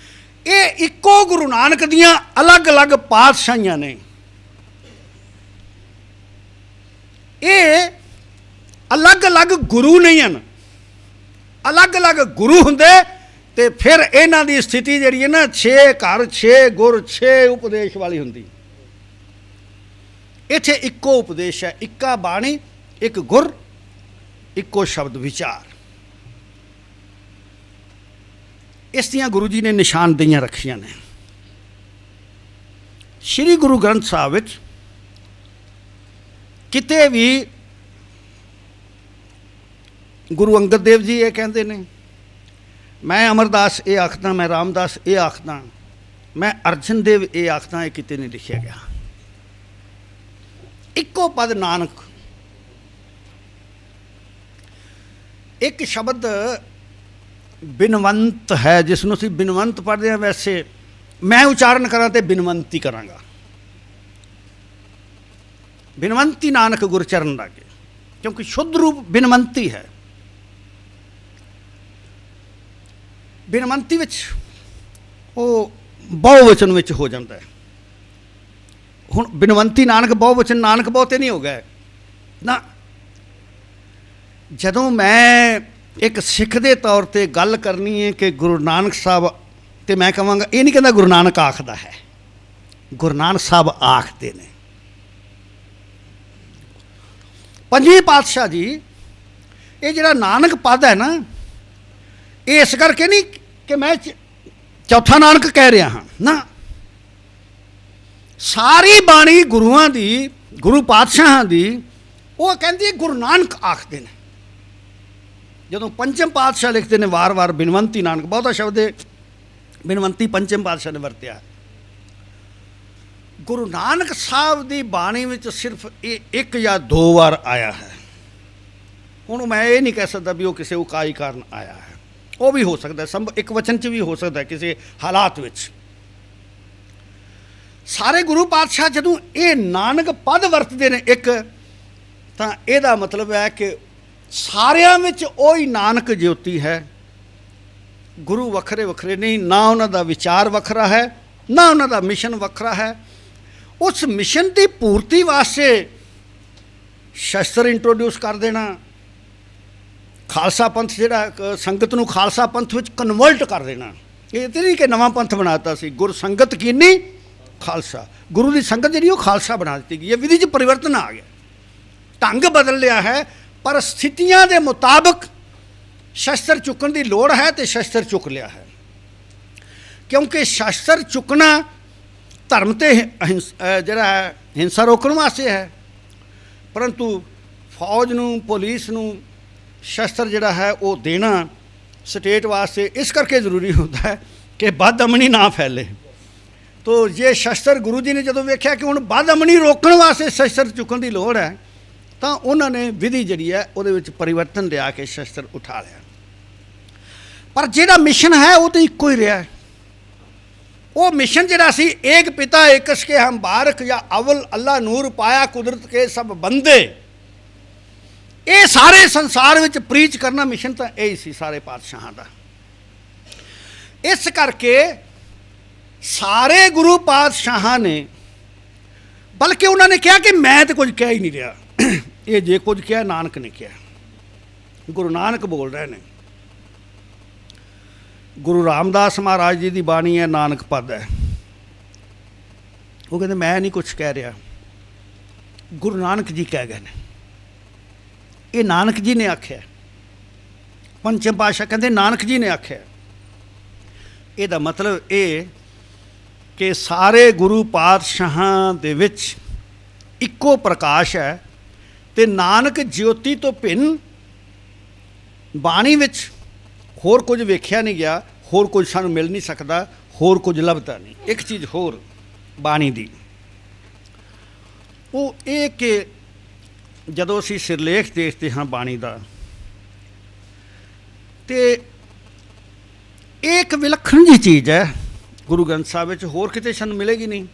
ਇਹ ਇੱਕੋ ਗੁਰੂ ਨਾਨਕ ਦੀਆਂ ਅਲੱਗ-ਅਲੱਗ ਪਾਤਸ਼ਾਹੀਆਂ ਨੇ। ਇਹ ਅਲੱਗ-ਅਲੱਗ ਗੁਰੂ ਨਹੀਂ ਹਨ। ਅਲੱਗ-ਅਲੱਗ ਗੁਰੂ ਹੁੰਦੇ ਤੇ ਫਿਰ ਇਹਨਾਂ ਦੀ ਸਥਿਤੀ ਜਿਹੜੀ ਹੈ ਨਾ 6 ਘਰ 6 ਗੁਰ 6 ਉਪਦੇਸ਼ ਵਾਲੀ ਹੁੰਦੀ। ਇੱਥੇ ਇੱਕੋ ਉਪਦੇਸ਼ ਹੈ, ਇੱਕਾ ਬਾਣੀ, ਇੱਕ ਗੁਰ, ਇੱਕੋ ਸ਼ਬਦ ਵਿਚਾਰ। ਇਸ ਦੀਆਂ ਗੁਰੂ ਜੀ ਨੇ ਨਿਸ਼ਾਨਦੇਹੀਆਂ ਰੱਖੀਆਂ ਨੇ। ਸ਼੍ਰੀ ਗੁਰੂ ਗ੍ਰੰਥ ਸਾਹਿਬ ਵਿੱਚ ਕਿਤੇ ਵੀ ਗੁਰੂ ਅੰਗਦ ਦੇਵ ਜੀ ਇਹ ਕਹਿੰਦੇ ਨੇ, ਮੈਂ ਅਮਰਦਾਸ ਇਹ ਆਖਦਾ, ਮੈਂ ਰਾਮਦਾਸ ਇਹ ਆਖਦਾ, ਮੈਂ ਅਰਜਨ ਦੇਵ ਇਹ ਆਖਦਾ, ਇਹ ਕਿਤੇ ਨਹੀਂ ਲਿਖਿਆ ਗਿਆ। ਇੱਕੋ ਪਦ ਨਾਨਕ। ਇੱਕ ਸ਼ਬਦ ਬਿਨਵੰਤ ਹੈ, ਜਿਸ ਨੂੰ ਅਸੀਂ ਬਿਨਵੰਤ ਪੜ੍ਹਦੇ ਹਾਂ। ਵੈਸੇ ਮੈਂ ਉਚਾਰਨ ਕਰਾਂ ਤੇ ਬਿਨਵੰਤੀ ਕਰਾਂਗਾ। ਬਿਨਵੰਤੀ ਨਾਨਕ ਗੁਰਚਰਨ ਲਾਗੇ, ਕਿਉਂਕਿ ਸ਼ੁੱਧ ਰੂਪ ਬਿਨਵੰਤੀ ਹੈ। ਬਿਨਵੰਤੀ ਵਿੱਚ ਉਹ ਬਹੁਵਚਨ ਵਿੱਚ ਹੋ ਜਾਂਦਾ ਹੈ। ਹੁਣ ਬਿਨਵੰਤੀ ਨਾਨਕ ਬਹੁਵਚਨ, ਨਾਨਕ ਬਹੁਤੇ ਨਹੀਂ ਹੋ ਗਏ ਨਾ। ਜਦੋਂ ਮੈਂ ਇੱਕ ਸਿੱਖ ਦੇ ਤੌਰ 'ਤੇ ਗੱਲ ਕਰਨੀ ਹੈ ਕਿ ਗੁਰੂ ਨਾਨਕ ਸਾਹਿਬ, ਤੇ ਮੈਂ ਕਹਾਂਗਾ, ਇਹ ਨਹੀਂ ਕਹਿੰਦਾ ਗੁਰੂ ਨਾਨਕ ਆਖਦਾ ਹੈ, ਗੁਰੂ ਨਾਨਕ ਸਾਹਿਬ ਆਖਦੇ ਨੇ। ਪੰਜਵੀਂ ਪਾਤਸ਼ਾਹ ਜੀ, ਇਹ ਜਿਹੜਾ ਨਾਨਕ ਪਦ ਹੈ ਨਾ, ਇਹ ਇਸ ਕਰਕੇ ਨਹੀਂ ਕਿ ਮੈਂ ਚੌਥਾ ਨਾਨਕ ਕਹਿ ਰਿਹਾ ਹਾਂ ਨਾ। ਸਾਰੀ ਬਾਣੀ ਗੁਰੂਆਂ ਦੀ, ਗੁਰੂ ਪਾਤਸ਼ਾਹਾਂ ਦੀ ਉਹ ਕਹਿੰਦੀ ਗੁਰੂ ਨਾਨਕ ਆਖਦੇ ਨੇ। ਜਦੋਂ ਪੰਚਮ ਪਾਤਸ਼ਾਹ ਲਿਖਦੇ ਨੇ ਵਾਰ-ਵਾਰ ਬਿਨਵੰਤੀ ਨਾਨਕ, ਬਹੁਤਾ ਸ਼ਬਦ ਬਿਨਵੰਤੀ ਪੰਚਮ ਪਾਤਸ਼ਾਹ ਨੇ ਵਰਤਿਆ। ਗੁਰੂ ਨਾਨਕ ਸਾਹਿਬ ਦੀ ਬਾਣੀ ਵਿੱਚ ਸਿਰਫ ਇਹ ਇੱਕ ਜਾਂ ਦੋ ਵਾਰ ਆਇਆ ਹੈ। ਹੁਣ ਮੈਂ ਇਹ ਨਹੀਂ ਕਹਿ ਸਕਦਾ ਵੀ ਉਹ ਕਿਸੇ ਉਕਾਈ ਕਾਰਨ ਆਇਆ ਹੈ, ਉਹ ਵੀ ਹੋ ਸਕਦਾ, ਇੱਕ ਵਚਨ 'ਚ ਵੀ ਹੋ ਸਕਦਾ ਕਿਸੇ ਹਾਲਾਤ ਵਿੱਚ। ਸਾਰੇ ਗੁਰੂ ਪਾਤਸ਼ਾਹ ਜਦੋਂ ਇਹ ਨਾਨਕ ਪਦ ਵਰਤਦੇ ਨੇ ਇੱਕ, ਤਾਂ ਇਹਦਾ ਮਤਲਬ ਹੈ ਕਿ ਸਾਰਿਆਂ ਵਿੱਚ ਉਹੀ ਨਾਨਕ ਜੋਤੀ ਹੈ। ਗੁਰੂ ਵੱਖਰੇ ਵੱਖਰੇ ਨਹੀਂ, ਨਾ ਉਹਨਾਂ ਦਾ ਵਿਚਾਰ ਵੱਖਰਾ ਹੈ, ਨਾ ਉਹਨਾਂ ਦਾ ਮਿਸ਼ਨ ਵੱਖਰਾ ਹੈ। ਉਸ ਮਿਸ਼ਨ ਦੀ ਪੂਰਤੀ ਵਾਸਤੇ ਸ਼ਸਤਰ ਇੰਟਰੋਡਿਊਸ ਕਰ ਦੇਣਾ, ਖਾਲਸਾ ਪੰਥ ਜਿਹੜਾ ਸੰਗਤ ਨੂੰ ਖਾਲਸਾ ਪੰਥ ਵਿੱਚ ਕਨਵਰਟ ਕਰ ਦੇਣਾ। ਇਹ ਤਾਂ ਨਹੀਂ ਕਿ ਨਵਾਂ ਪੰਥ ਬਣਾਤਾ ਸੀ, ਗੁਰ ਸੰਗਤ ਕੀਨੀ ਖਾਲਸਾ, ਗੁਰੂ ਦੀ ਸੰਗਤ ਜਿਹੜੀ ਉਹ ਖਾਲਸਾ ਬਣਾ ਦਿੱਤੀ ਗਈ ਹੈ। ਵਿਧੀ 'ਚ ਪਰਿਵਰਤਨ ਆ ਗਿਆ, ਢੰਗ ਬਦਲ ਲਿਆ ਹੈ, ਪਰ ਸਥਿਤੀਆਂ ਦੇ ਮੁਤਾਬਕ ਸ਼ਸਤਰ ਚੁੱਕਣ ਦੀ ਲੋੜ ਹੈ ਤੇ ਸ਼ਸਤਰ ਚੁੱਕ ਲਿਆ ਹੈ। ਕਿਉਂਕਿ ਸ਼ਸਤਰ ਚੁੱਕਣਾ ਧਰਮ ਤੇ ਜਿਹੜਾ ਹੈ ਹਿੰਸਾ ਰੋਕਣ ਵਾਸਤੇ ਹੈ, ਪਰੰਤੂ ਫੌਜ ਨੂੰ ਪੁਲਿਸ ਨੂੰ ਸ਼ਸਤਰ ਜਿਹੜਾ ਹੈ ਉਹ ਦੇਣਾ ਸਟੇਟ ਵਾਸਤੇ ਇਸ ਕਰਕੇ ਜ਼ਰੂਰੀ ਹੁੰਦਾ ਹੈ ਕਿ ਬਦਅਮਨੀ ਨਾ ਫੈਲੇ। ਤੋ ਜੇ ਸ਼ਸਤਰ ਗੁਰੂ ਜੀ ਨੇ ਜਦੋਂ ਵੇਖਿਆ ਕਿ ਹੁਣ ਬਦਅਮਨੀ ਰੋਕਣ ਵਾਸਤੇ ਸ਼ਸਤਰ ਚੁੱਕਣ ਦੀ ਲੋੜ ਹੈ, ਤਾਂ ਉਹਨਾਂ ਨੇ ਵਿਧੀ ਜਿਹੜੀ ਹੈ ਉਹਦੇ ਵਿੱਚ ਪਰਿਵਰਤਨ ਲਿਆ ਕੇ ਸ਼ਸਤਰ ਉਠਾ ਲਿਆ। ਪਰ ਜਿਹੜਾ ਮਿਸ਼ਨ ਹੈ ਉਹ ਤਾਂ ਇੱਕੋ ਹੀ ਰਿਹਾ। ਉਹ ਮਿਸ਼ਨ ਜਿਹੜਾ ਸੀ ਏਕ ਪਿਤਾ ਏਕਸ ਕੇ ਹਮ ਬਾਰਕ ਜਾਂ ਅਵਲ ਅੱਲਾ ਨੂਰ ਪਾਇਆ ਕੁਦਰਤ ਕੇ ਸਭ ਬੰਦੇ, ਇਹ ਸਾਰੇ ਸੰਸਾਰ ਵਿੱਚ ਪ੍ਰੀਚ ਕਰਨਾ ਮਿਸ਼ਨ ਤਾਂ ਇਹ ਸੀ ਸਾਰੇ ਪਾਤਸ਼ਾਹਾਂ ਦਾ। ਇਸ ਕਰਕੇ ਸਾਰੇ ਗੁਰੂ ਪਾਤਸ਼ਾਹਾਂ ਨੇ, ਬਲਕਿ ਉਹਨਾਂ ਨੇ ਕਿਹਾ ਕਿ ਮੈਂ ਤਾਂ ਕੁਝ ਕਹਿ ਹੀ ਨਹੀਂ ਰਿਹਾ, ਇਹ ਜੇ ਕੁਝ ਕਿਹਾ ਨਾਨਕ ਨੇ ਕਿਹਾ। ਗੁਰੂ ਨਾਨਕ ਬੋਲ ਰਹੇ ਨੇ। ਗੁਰੂ ਰਾਮਦਾਸ ਮਹਾਰਾਜ ਜੀ ਦੀ ਬਾਣੀ ਹੈ, ਨਾਨਕ ਪਦ ਹੈ। ਉਹ ਕਹਿੰਦੇ ਮੈਂ ਨਹੀਂ ਕੁਛ ਕਹਿ ਰਿਹਾ, ਗੁਰੂ ਨਾਨਕ ਜੀ ਕਹਿ ਗਏ ਨੇ, ਇਹ ਨਾਨਕ ਜੀ ਨੇ ਆਖਿਆ। ਪੰਚਮ ਪਾਤਸ਼ਾਹ ਕਹਿੰਦੇ ਨਾਨਕ ਜੀ ਨੇ ਆਖਿਆ। ਇਹਦਾ ਮਤਲਬ ਇਹ ਕਿ ਸਾਰੇ ਗੁਰੂ ਪਾਤਸ਼ਾਹਾਂ ਦੇ ਵਿੱਚ ਇੱਕੋ ਪ੍ਰਕਾਸ਼ ਹੈ ਤੇ ਨਾਨਕ ਜੋਤੀ ਤੋਂ ਭਿੰਨ ਬਾਣੀ ਵਿੱਚ ਹੋਰ ਕੁਝ ਵੇਖਿਆ ਨਹੀਂ ਗਿਆ, ਹੋਰ ਕੁਝ ਸਾਨੂੰ ਮਿਲ ਨਹੀਂ ਸਕਦਾ, ਹੋਰ ਕੁਝ ਲੱਭਦਾ ਨਹੀਂ। ਇੱਕ ਚੀਜ਼ ਹੋਰ ਬਾਣੀ ਦੀ, ਉਹ ਇਹ ਕਿ ਜਦੋਂ ਅਸੀਂ ਸਿਰਲੇਖ ਦੇਖਦੇ ਹਾਂ ਬਾਣੀ ਦਾ, ਤੇ ਇਹ ਇੱਕ ਵਿਲੱਖਣ ਜਿਹੀ ਚੀਜ਼ ਹੈ ਗੁਰੂ ਗ੍ਰੰਥ ਸਾਹਿਬ ਵਿੱਚ, ਹੋਰ ਕਿਤੇ ਸਾਨੂੰ ਮਿਲੇਗੀ ਨਹੀਂ।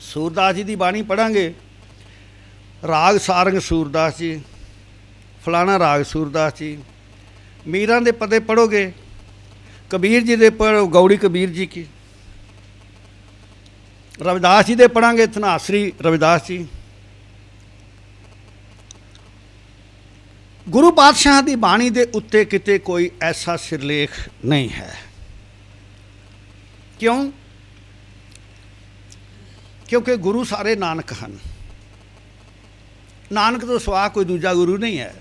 ਸੂਰਦਾਸ ਜੀ ਦੀ ਬਾਣੀ ਪੜ੍ਹਾਂਗੇ, ਰਾਗ ਸਾਰੰਗ ਸੂਰਦਾਸ ਜੀ, ਫਲਾਣਾ ਰਾਗ ਸੂਰਦਾਸ ਜੀ। ਮੀਰਾਂ ਦੇ ਪਦੇ ਪੜ੍ਹੋਗੇ, ਕਬੀਰ ਜੀ ਦੇ ਪੜ੍ਹੋ ਗੌੜੀ ਕਬੀਰ ਜੀ ਕੀ। ਰਵਿਦਾਸ ਜੀ ਦੇ ਪੜ੍ਹਾਂਗੇ ਧਨਾਸਰੀ ਰਵਿਦਾਸ ਜੀ। ਗੁਰੂ ਪਾਤਸ਼ਾਹ ਦੀ ਬਾਣੀ ਦੇ ਉੱਤੇ ਕਿਤੇ ਕੋਈ ਐਸਾ ਸਿਰਲੇਖ ਨਹੀਂ ਹੈ। ਕਿਉਂ? ਕਿਉਂਕਿ ਗੁਰੂ ਸਾਰੇ ਨਾਨਕ ਹਨ। ਨਾਨਕ ਤੋਂ ਸਿਵਾ ਕੋਈ ਦੂਜਾ ਗੁਰੂ ਨਹੀਂ ਹੈ।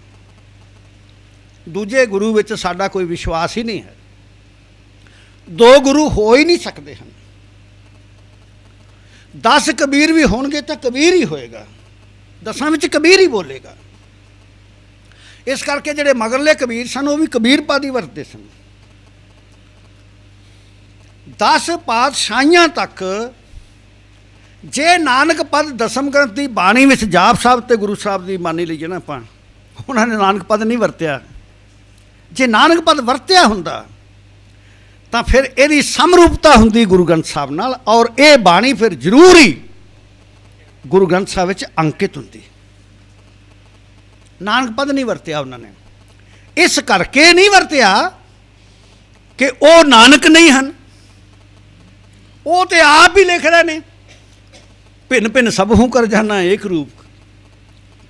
ਦੂਜੇ ਗੁਰੂ ਵਿੱਚ ਸਾਡਾ ਕੋਈ ਵਿਸ਼ਵਾਸ ਹੀ ਨਹੀਂ ਹੈ। ਦੋ ਗੁਰੂ ਹੋ ਹੀ ਨਹੀਂ ਸਕਦੇ ਹਨ। 10 ਕਬੀਰ ਵੀ ਹੋਣਗੇ ਤਾਂ ਕਬੀਰ ਹੀ ਹੋਏਗਾ, 10 ਵਿੱਚ ਕਬੀਰ ਹੀ ਬੋਲੇਗਾ। ਇਸ ਕਰਕੇ ਜਿਹੜੇ ਮਗਰਲੇ ਕਬੀਰ ਸਨ ਉਹ ਵੀ ਕਬੀਰ ਪਦ ਹੀ ਵਰਤਦੇ ਸਨ। 10 ਪਾਤਸ਼ਾਹੀਆਂ ਤੱਕ ਜੇ ਨਾਨਕ ਪਦ ਦਸਮ ਗ੍ਰੰਥ ਦੀ ਬਾਣੀ ਵਿੱਚ ਜਾਪ ਸਾਹਿਬ ਤੇ ਗੁਰੂ ਸਾਹਿਬ ਦੀ ਮੰਨ ਲਈਏ ਨਾ ਆਪਾਂ, ਉਹਨਾਂ ਨੇ ਨਾਨਕ ਪਦ ਨਹੀਂ ਵਰਤਿਆ। ਜੇ ਨਾਨਕ ਪਦ ਵਰਤਿਆ ਹੁੰਦਾ ਤਾਂ ਫਿਰ ਇਹਦੀ ਸਮਰੂਪਤਾ ਹੁੰਦੀ ਗੁਰੂ ਗ੍ਰੰਥ ਸਾਹਿਬ ਨਾਲ, ਔਰ ਇਹ ਬਾਣੀ ਫਿਰ ਜ਼ਰੂਰ ਹੀ ਗੁਰੂ ਗ੍ਰੰਥ ਸਾਹਿਬ ਵਿੱਚ ਅੰਕਿਤ ਹੁੰਦੀ। ਨਾਨਕ ਪਦ ਨਹੀਂ ਵਰਤਿਆ ਉਹਨਾਂ ਨੇ। ਇਸ ਕਰਕੇ ਨਹੀਂ ਵਰਤਿਆ ਕਿ ਉਹ ਨਾਨਕ ਨਹੀਂ ਹਨ, ਉਹ ਤੇ ਆਪ ਹੀ ਲਿਖ ਰਹੇ ਨੇ, ਭਿੰਨ ਭਿੰਨ ਸਭ ਹੂੰ ਕਰ ਜਾਣਾ ਏਕ ਰੂਪ।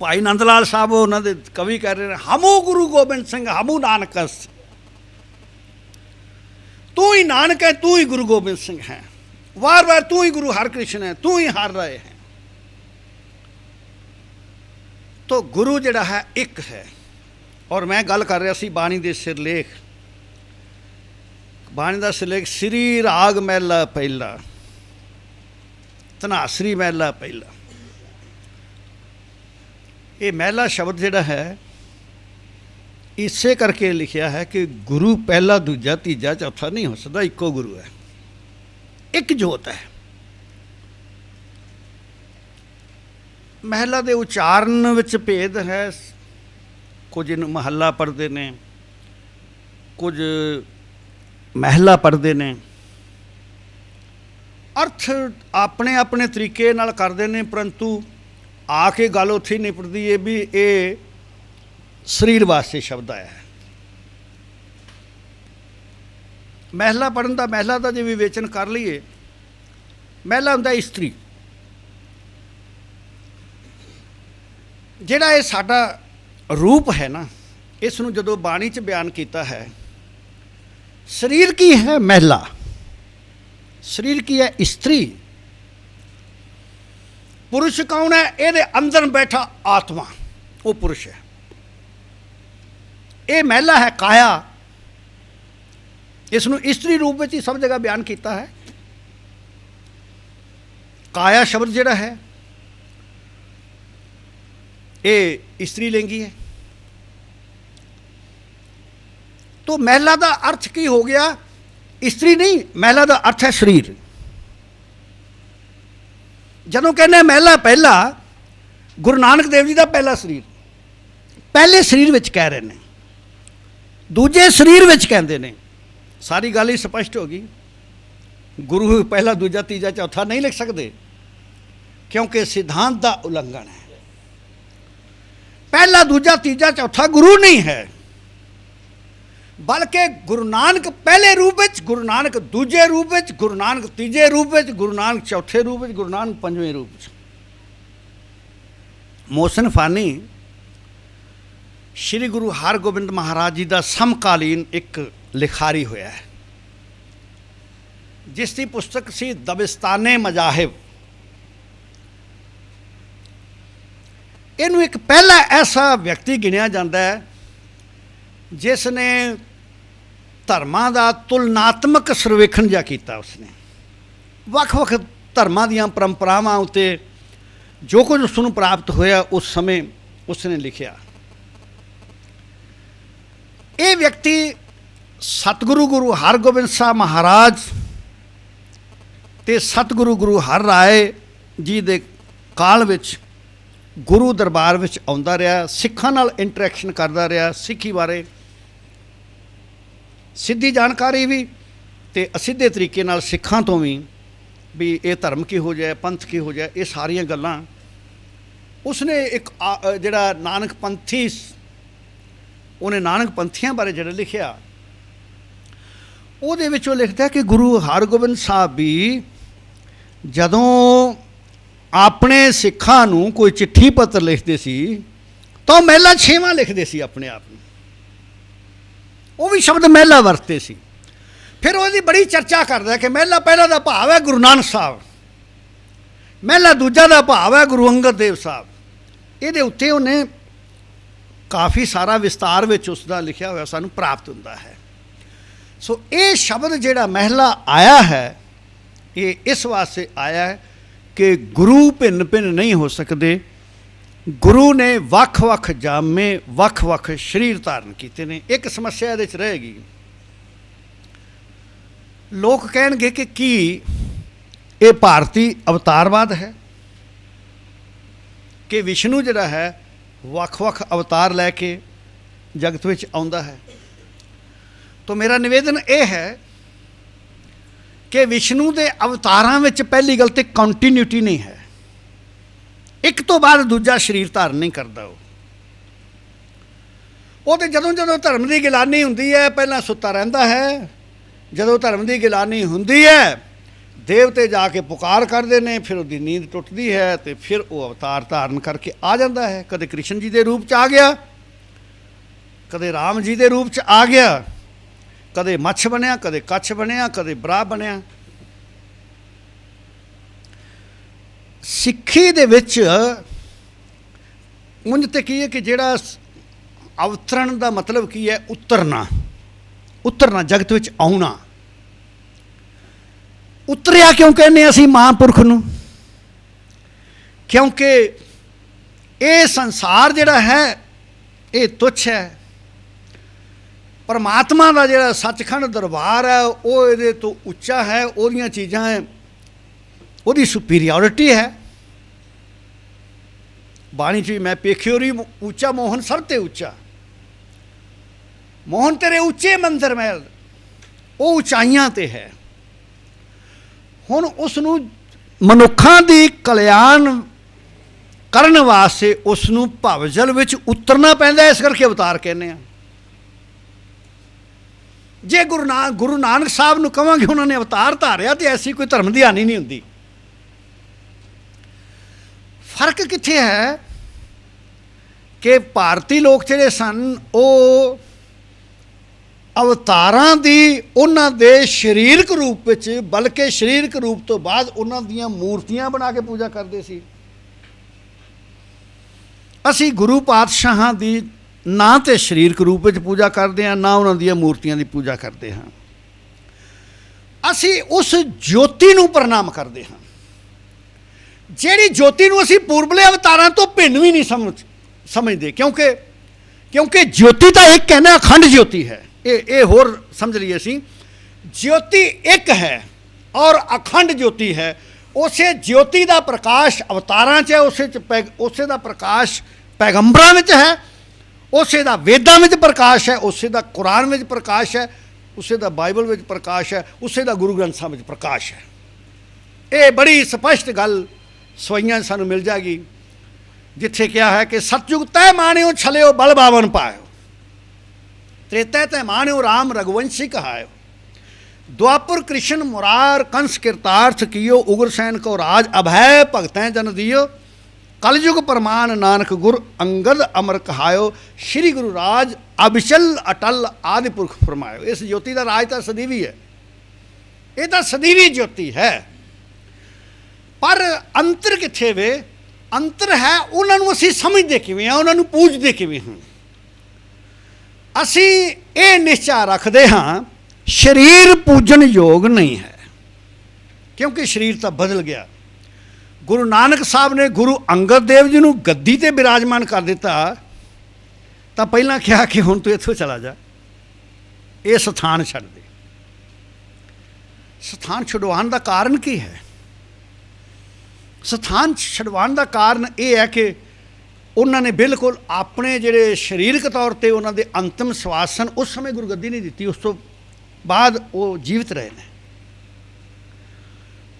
ਭਾਈ ਨੰਦ ਲਾਲ ਸਾਹਿਬ ਉਹਨਾਂ ਦੇ ਕਵੀ ਕਹਿ ਰਹੇ ਨੇ, ਹਮੂ ਗੁਰੂ ਗੋਬਿੰਦ ਸਿੰਘ ਹਮੂ ਨਾਨਕਸ, ਤੂੰ ਹੀ ਨਾਨਕ ਹੈ, ਤੂੰ ਹੀ ਗੁਰੂ ਗੋਬਿੰਦ ਸਿੰਘ ਹੈ, ਵਾਰ ਵਾਰ ਤੂੰ ਹੀ ਗੁਰੂ ਹਰਕ੍ਰਿਸ਼ਨ ਹੈ, ਤੂੰ ਹੀ ਹਰ ਰਾਏ ਹੈ। ਤੋ ਗੁਰੂ ਜਿਹੜਾ ਹੈ ਇੱਕ ਹੈ। ਔਰ ਮੈਂ ਗੱਲ ਕਰ ਰਿਹਾ ਸੀ ਬਾਣੀ ਦੇ ਸਿਰਲੇਖ। ਬਾਣੀ ਦਾ ਸਿਰਲੇਖ ਸ੍ਰੀ ਰਾਗ ਮਹਿਲਾ ਪਹਿਲਾ, ਧਨਾਸਰੀ ਮਹਿਲਾ ਪਹਿਲਾ। ਇਹ ਮਹਿਲਾ ਸ਼ਬਦ ਜਿਹੜਾ ਹੈ ਇਸੇ ਕਰਕੇ ਲਿਖਿਆ ਹੈ ਕਿ ਗੁਰੂ ਪਹਿਲਾ ਦੂਜਾ ਤੀਜਾ ਚੌਥਾ ਨਹੀਂ ਹੋ ਸਕਦਾ, ਇੱਕੋ ਗੁਰੂ ਹੈ, ਇੱਕ ਜੋਤ ਹੈ। ਮਹਿਲਾ ਦੇ ਉਚਾਰਨ ਵਿੱਚ ਭੇਦ ਹੈ, ਕੁਝ ਇਹਨੂੰ ਮਹੱਲਾ ਪੜ੍ਹਦੇ ਨੇ, ਕੁਝ ਮਹਿਲਾ ਪੜ੍ਹਦੇ ਨੇ, ਅਰਥ ਆਪਣੇ ਆਪਣੇ ਤਰੀਕੇ ਨਾਲ ਕਰਦੇ ਨੇ, ਪਰੰਤੂ ਆ ਕੇ ਗੱਲ ਉੱਥੇ ਹੀ ਨਿਪਟਦੀ ਹੈ ਵੀ ਇਹ ਸਰੀਰ ਵਾਸਤੇ ਸ਼ਬਦ ਆਇਆ ਹੈ। ਮਹਿਲਾ ਪੜ੍ਹਨ ਦਾ, ਮਹਿਲਾ ਦਾ ਜੇ ਵਿਵੇਚਨ ਕਰ ਲਈਏ, ਮਹਿਲਾ ਹੁੰਦਾ ਇਸਤਰੀ। ਜਿਹੜਾ ਇਹ ਸਾਡਾ ਰੂਪ ਹੈ ਨਾ, ਇਸ ਨੂੰ ਜਦੋਂ ਬਾਣੀ 'ਚ ਬਿਆਨ ਕੀਤਾ ਹੈ, ਸਰੀਰ ਕੀ ਹੈ? ਮਹਿਲਾ। ਸਰੀਰ ਕੀ ਹੈ? ਇਸਤਰੀ। ਪੁਰਸ਼ ਕੌਣ ਹੈ? ਇਹਦੇ ਅੰਦਰ ਬੈਠਾ ਆਤਮਾ, ਉਹ ਪੁਰਸ਼ ਹੈ। ਇਹ ਮਹਿਲਾ ਹੈ, ਕਾਇਆ। ਇਸ ਨੂੰ ਇਸਤਰੀ ਰੂਪ ਵਿੱਚ ਹੀ ਸਭ ਜਗ੍ਹਾ ਬਿਆਨ ਕੀਤਾ ਹੈ। ਕਾਇਆ ਸ਼ਬਦ ਜਿਹੜਾ ਹੈ ਇਹ ਇਸਤਰੀ ਲਿੰਗੀ ਹੈ। तो महिला का अर्थ की हो गया? स्त्री नहीं, महिला का अर्थ है शरीर। जदों कहने महिला पहला, गुरु नानक देव जी का पहला शरीर, पहले शरीर विच कह रहे हैं, दूजे शरीर विच कहते हैं। सारी गल ही स्पष्ट हो गई। गुरु पहला दूजा तीजा चौथा नहीं लिख सकते, क्योंकि सिद्धांत का उल्लंघन है। पहला दूजा तीजा चौथा गुरु नहीं है, बल्कि गुरु नानक पहले रूप में, गुरु नानक दूजे रूप में, गुरु नानक तीजे रूप में, गुरु नानक चौथे रूप में, गुरु नानक पंजवें रूप में। मोहसिन फानी श्री गुरु हरगोबिंद महाराज जी का समकालीन एक लिखारी होया है, जिसकी पुस्तक सी दबिस्ताने मजाहिब। इनू एक पहला ऐसा व्यक्ति गिनिया जाता है जिसने धर्मां दा तुलनात्मक सर्वेखण जा किया। उसने वख-वख धर्मां दियां परंपरावां उत्ते जो कुछ उसनूं प्राप्त होया उस समय उसने लिखिया। ये व्यक्ति सतगुरु गुरु हरगोबिंद साहब महाराज ते सतगुरु गुरु हर राय जी दे काल विच गुरु दरबार विच आउंदा रहा, सिखां नाल इंटरैक्शन करदा रहा, सिक्खी बारे सीधी जानकारी भी ते असीधे तरीके नाल सिखां तो भी ये धर्म की हो जाए, पंथ की हो जाए, ये सारियां गल्लां उसने एक जिहड़ा नानक पंथी, उन्हें नानक पंथियां बारे जिहड़ा लिखिया, ਉਹਦੇ ਵਿੱਚ ਉਹ ਲਿਖਦਾ कि गुरु हरगोबिंद साहब भी जदों अपने सिखां नूं कोई चिट्ठी पत्र लिखते सी तो महिला 6वां लिखते सी अपने आप में, वो भी शब्द महिला वरतते सी। फिर उसकी बड़ी चर्चा करता है कि महिला पहला का भाव है गुरु नानक साहब, महिला दूजा का भाव है गुरु अंगद देव साहब। ये उत्ते उन्हें काफ़ी सारा विस्तार विच उसका लिखा हुआ सानू प्राप्त होता है। सो ये शब्द जिहड़ा महिला आया है, ये इस वास्ते आया है कि गुरु भिन्न भिन्न नहीं हो सकते। गुरु ने वख वख जामे वख वख शरीर धारण किए ने। एक समस्या ये रहेगी, लोग कहेंगे कि ये भारतीय अवतारवाद है कि विष्णु जिहड़ा है वख वख अवतार लैके जगत विच आउंदा है। तो मेरा निवेदन ये है कि विष्णु के अवतारां विच पहली गल तो कंटीन्यूटी नहीं है, एक तो बाद दूजा शरीर धारण नहीं करता। वो तो जदों जदों धर्म की गिलानी हुंदी है पहला सुता रहिंदा है, जदों धर्म की गिलानी हुंदी है देवते जाके पुकार करते हैं, फिर उसकी नींद टुटती है तो फिर वो अवतार धारण करके आ जाता है। कदे कृष्ण जी के रूप च आ गया, कदे राम जी के रूप च आ गया, कदे मच्छ बनया, कदे कच्छ बनया, कदे बरा बनया। सिक्खी दे विच उंज ते की है कि जिहड़ा अवतरण का मतलब की है उतरना, उतरना जगत विच आउणा। उतरिया क्यों कहने असीं महापुरख नूं? क्योंकि ਇਹ ਸੰਸਾਰ ਜਿਹੜਾ ਹੈ ਇਹ ਤੁੱਛ ਹੈ। ਪਰਮਾਤਮਾ ਦਾ ਜਿਹੜਾ ਸੱਚਖੰਡ ਦਰਬਾਰ ਹੈ ਉਹ ਇਹਦੇ ਤੋਂ ਉੱਚਾ ਹੈ, ਉਹਦੀਆਂ ਚੀਜ਼ਾਂ ਹੈ, ਉਹਦੀ ਸੁਪੀਰੀਅਰਿਟੀ ਹੈ। ਬਾਣੀ 'ਚ ਵੀ ਮੈਂ ਪੇਖਿਓ ਰੀ ਉੱਚਾ ਮੋਹਨ ਸਭ ਤੇ ਉੱਚਾ, ਮੋਹਨ ਤੇਰੇ ਉੱਚੇ ਮੰਦਰ ਮਹਿਲ, ਉਹ ਉਚਾਈਆਂ ਤੇ ਹੈ। ਹੁਣ ਉਸ ਨੂੰ ਮਨੁੱਖਾਂ ਦੀ ਕਲਿਆਣ ਕਰਨ ਵਾਸਤੇ ਉਸ ਨੂੰ ਭਵਜਲ ਵਿੱਚ ਉਤਰਨਾ ਪੈਂਦਾ, ਇਸ ਕਰਕੇ ਅਵਤਾਰ ਕਹਿੰਦੇ ਆ। ਜੇ ਗੁਰੂ ਨਾਨਕ ਸਾਹਿਬ ਨੂੰ ਕਹਾਂਗੇ ਉਹਨਾਂ ਨੇ ਅਵਤਾਰ ਧਾਰਿਆ ਤੇ ਐਸੀ ਕੋਈ ਧਰਮ ਦੀ ਹਾਨੀ ਨਹੀਂ ਹੁੰਦੀ। ਫਰਕ ਕਿੱਥੇ ਹੈ ਕਿ ਭਾਰਤੀ ਲੋਕ ਜਿਹੜੇ ਸਨ ਉਹ ਅਵਤਾਰਾਂ ਦੀ ਉਹਨਾਂ ਦੇ ਸਰੀਰਕ ਰੂਪ ਵਿੱਚ, ਬਲਕਿ ਸਰੀਰਕ ਰੂਪ ਤੋਂ ਬਾਅਦ ਉਹਨਾਂ ਦੀਆਂ ਮੂਰਤੀਆਂ ਬਣਾ ਕੇ ਪੂਜਾ ਕਰਦੇ ਸੀ। ਅਸੀਂ ਗੁਰੂ ਪਾਤਸ਼ਾਹਾਂ ਦੀ ਨਾ ਤੇ ਸਰੀਰਕ ਰੂਪ ਵਿੱਚ ਪੂਜਾ ਕਰਦੇ ਹਾਂ, ਨਾ ਉਹਨਾਂ ਦੀਆਂ ਮੂਰਤੀਆਂ ਦੀ ਪੂਜਾ ਕਰਦੇ ਹਾਂ। ਅਸੀਂ ਉਸ ਜੋਤੀ ਨੂੰ ਪ੍ਰਣਾਮ ਕਰਦੇ ਹਾਂ, ਜਿਹੜੀ ਜੋਤੀ ਨੂੰ ਅਸੀਂ ਪੂਰਬਲੇ ਅਵਤਾਰਾਂ ਤੋਂ ਭਿੰਨ ਵੀ ਨਹੀਂ ਸਮਝਦੇ, ਕਿਉਂਕਿ ਜੋਤੀ ਤਾਂ ਇੱਕ ਹੈ ਨਾ, ਅਖੰਡ ਜੋਤੀ ਹੈ। ਇਹ ਹੋਰ ਸਮਝ ਲਈਏ ਅਸੀਂ, ਜੋਤੀ ਇੱਕ ਹੈ ਔਰ ਅਖੰਡ ਜੋਤੀ ਹੈ। ਉਸੇ ਜੋਤੀ ਦਾ ਪ੍ਰਕਾਸ਼ ਅਵਤਾਰਾਂ 'ਚ ਹੈ, ਉਸੇ ਦਾ ਪ੍ਰਕਾਸ਼ ਪੈਗੰਬਰਾਂ ਵਿੱਚ ਹੈ, ਉਸੇ ਦਾ ਵੇਦਾਂ ਵਿੱਚ ਪ੍ਰਕਾਸ਼ ਹੈ, ਉਸੇ ਦਾ ਕੁਰਾਨ ਵਿੱਚ ਪ੍ਰਕਾਸ਼ ਹੈ, ਉਸੇ ਦਾ ਬਾਈਬਲ ਵਿੱਚ ਪ੍ਰਕਾਸ਼ ਹੈ, ਉਸੇ ਦਾ ਗੁਰੂ ਗ੍ਰੰਥ ਸਾਹਿਬ ਵਿੱਚ ਪ੍ਰਕਾਸ਼ ਹੈ। ਇਹ ਬੜੀ ਸਪਸ਼ਟ ਗੱਲ ਸਵਈਆਂ ਸਾਨੂੰ ਮਿਲ ਜਾਏਗੀ, ਜਿੱਥੇ ਕਿਹਾ ਹੈ ਕਿ ਸਤਯੁਗ ਤੈ ਮਾਣਿਓ ਛਲਿਓ ਬਲ ਬਾਵਨ ਪਾਇਓ, त्रेता तय मान्यो राम रघुवंशी कहायो, द्वापुर कृष्ण मुरार कंस कृतार्थ कियो, उग्रसैन को राज अभय भगतैं जन दियो, कलयुग परमान नानक गुर अंगद अमर कहायो, श्री गुरु राज अबिचल अटल आदि पुरख फरमायो। इस ज्योति का राज तो सदीवी है, ये तो सदीवी ज्योति है। पर अंतर किथे वे? अंतर है उन्होंने असीं समझते किवें, उन्होंने पूजते किवें हैं। ਅਸੀਂ ਇਹ ਨਿਸ਼ਚਾ ਰੱਖਦੇ ਹਾਂ ਸਰੀਰ ਪੂਜਣ ਯੋਗ ਨਹੀਂ ਹੈ, ਕਿਉਂਕਿ ਸਰੀਰ ਤਾਂ ਬਦਲ ਗਿਆ। ਗੁਰੂ ਨਾਨਕ ਸਾਹਿਬ ਨੇ ਗੁਰੂ ਅੰਗਦ ਦੇਵ ਜੀ ਨੂੰ ਗੱਦੀ ਤੇ ਬਿਰਾਜਮਾਨ ਕਰ ਦਿੱਤਾ ਤਾਂ ਪਹਿਲਾਂ ਕਿਹਾ ਕਿ ਹੁਣ ਤੂੰ ਇੱਥੋਂ ਚਲਾ ਜਾ, ਇਹ ਸਥਾਨ ਛੱਡ ਦੇ। ਸਥਾਨ ਛੁਡਵਾਉਣ ਦਾ ਕਾਰਨ ਕੀ ਹੈ? ਸਥਾਨ ਛੁਡਵਾਉਣ ਦਾ ਕਾਰਨ ਇਹ ਹੈ ਕਿ ਉਹਨਾਂ ਨੇ ਬਿਲਕੁਲ ਆਪਣੇ ਜਿਹੜੇ ਸਰੀਰਕ ਤੌਰ 'ਤੇ ਉਹਨਾਂ ਦੇ ਅੰਤਿਮ ਸਵਾਸ ਸਨ, ਉਸ ਸਮੇਂ ਗੁਰਗੱਦੀ ਨਹੀਂ ਦਿੱਤੀ, ਉਸ ਤੋਂ ਬਾਅਦ ਉਹ ਜੀਵਤ ਰਹੇ ਨੇ।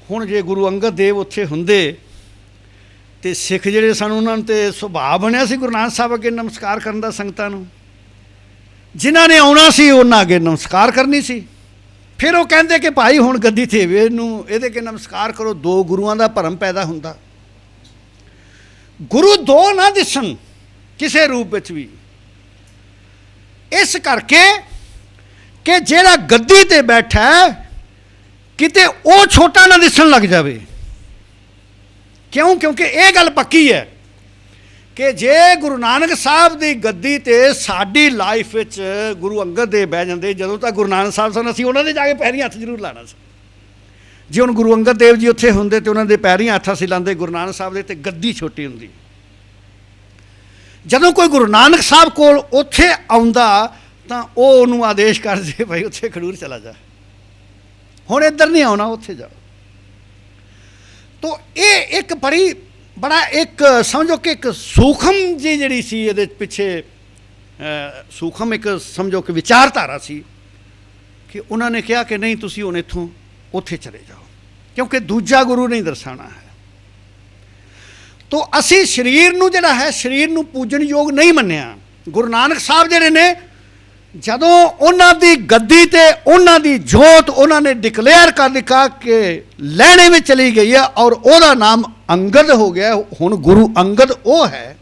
ਹੁਣ ਜੇ ਗੁਰੂ ਅੰਗਦ ਦੇਵ ਉੱਥੇ ਹੁੰਦੇ ਤੇ ਸਿੱਖ ਜਿਹੜੇ ਸਨ ਉਹਨਾਂ ਨੂੰ ਤੇ ਸੁਭਾਅ ਬਣਿਆ ਸੀ ਗੁਰੂ ਨਾਨਕ ਸਾਹਿਬ ਅੱਗੇ ਨਮਸਕਾਰ ਕਰਨ ਦਾ, ਸੰਗਤਾਂ ਨੂੰ ਜਿਨ੍ਹਾਂ ਨੇ ਆਉਣਾ ਸੀ ਉਹਨਾਂ ਅੱਗੇ ਨਮਸਕਾਰ ਕਰਨੀ ਸੀ। ਫਿਰ ਉਹ ਕਹਿੰਦੇ ਕਿ ਭਾਈ ਹੁਣ ਗੱਦੀ ਤੇ ਇਹਨੂੰ ਇਹਦੇ ਅੱਗੇ ਨਮਸਕਾਰ ਕਰੋ, ਦੋ ਗੁਰੂਆਂ ਦਾ ਭਰਮ ਪੈਦਾ ਹੁੰਦਾ। ਗੁਰੂ ਦੋ ਨਾ ਦਿਸਣ ਕਿਸੇ ਰੂਪ ਵਿੱਚ ਵੀ, ਇਸ ਕਰਕੇ ਕਿ ਜਿਹੜਾ ਗੱਦੀ ਤੇ ਬੈਠਾ ਕਿਤੇ ਉਹ ਛੋਟਾ ਨਾ ਦਿਸਣ ਲੱਗ ਜਾਵੇ। ਕਿਉਂ? ਕਿਉਂਕਿ ਇਹ ਗੱਲ ਪੱਕੀ ਹੈ ਕਿ ਜੇ ਗੁਰੂ ਨਾਨਕ ਸਾਹਿਬ ਦੀ ਗੱਦੀ ਤੇ ਸਾਡੀ ਲਾਈਫ ਵਿੱਚ ਗੁਰੂ ਅੰਗਦ ਦੇਵ ਬਹਿ ਜਾਂਦੇ, ਜਦੋਂ ਤੱਕ ਗੁਰੂ ਨਾਨਕ ਸਾਹਿਬ ਸਨ ਅਸੀਂ ਉਹਨਾਂ ਦੇ ਜਾ ਕੇ ਪੈਰੀਂ ਹੱਥ ਜ਼ਰੂਰ ਲਾਣਾ ਸੀ। ਜੇ ਹੁਣ ਗੁਰੂ ਅੰਗਦ ਦੇਵ ਜੀ ਉੱਥੇ ਹੁੰਦੇ ਤੇ ਉਹਨਾਂ ਦੇ ਪੈਰੀਂ ਹੱਥ ਅਸੀਂ ਲਾਉਂਦੇ, ਗੁਰੂ ਨਾਨਕ ਸਾਹਿਬ ਦੇ ਤੇ ਗੱਦੀ ਛੋਟੀ ਹੁੰਦੀ। ਜਦੋਂ ਕੋਈ ਗੁਰੂ ਨਾਨਕ ਸਾਹਿਬ ਕੋਲ ਉੱਥੇ ਆਉਂਦਾ ਤਾਂ ਉਹ ਉਹਨੂੰ ਆਦੇਸ਼ ਕਰਦੇ, ਭਾਈ ਉੱਥੇ ਖਡੂਰ ਚਲਾ ਜਾ, ਹੁਣ ਇੱਧਰ ਨਹੀਂ ਆਉਣਾ, ਉੱਥੇ ਜਾਓ। ਤੋ ਇਹ ਇੱਕ ਬੜਾ ਇੱਕ ਸਮਝੋ ਕਿ ਇੱਕ ਸੂਖਮ ਜੀ ਜਿਹੜੀ ਸੀ ਇਹਦੇ ਪਿੱਛੇ, ਸੂਖਮ ਇੱਕ ਸਮਝੋ ਕਿ ਵਿਚਾਰਧਾਰਾ ਸੀ ਕਿ ਉਹਨਾਂ ਨੇ ਕਿਹਾ ਕਿ ਨਹੀਂ ਤੁਸੀਂ ਹੁਣ ਇੱਥੋਂ ਉੱਥੇ ਚਲੇ ਜਾਓ, ਕਿਉਂਕਿ ਦੂਜਾ ਗੁਰੂ ਨਹੀਂ ਦਰਸਾਉਣਾ ਹੈ। ਤੋ ਅਸੀਂ ਸਰੀਰ ਨੂੰ ਜਿਹੜਾ ਹੈ ਸਰੀਰ ਨੂੰ ਪੂਜਣ ਯੋਗ ਨਹੀਂ ਮੰਨਿਆ। ਗੁਰੂ ਨਾਨਕ ਸਾਹਿਬ ਜਿਹੜੇ ਨੇ ਜਦੋਂ ਉਹਨਾਂ ਦੀ ਗੱਦੀ ਤੇ ਉਹਨਾਂ ਦੀ ਜੋਤ ਉਹਨਾਂ ਨੇ ਡਿਕਲੇਅਰ ਕਰ ਦਿੱਤਾ ਕਿ ਲਹਿਣੇ ਵਿੱਚ ਚਲੀ ਗਈ ਹੈ ਔਰ ਉਹਦਾ ਨਾਮ ਅੰਗਦ ਹੋ ਗਿਆ, ਹੁਣ ਗੁਰੂ ਅੰਗਦ ਉਹ ਹੈ।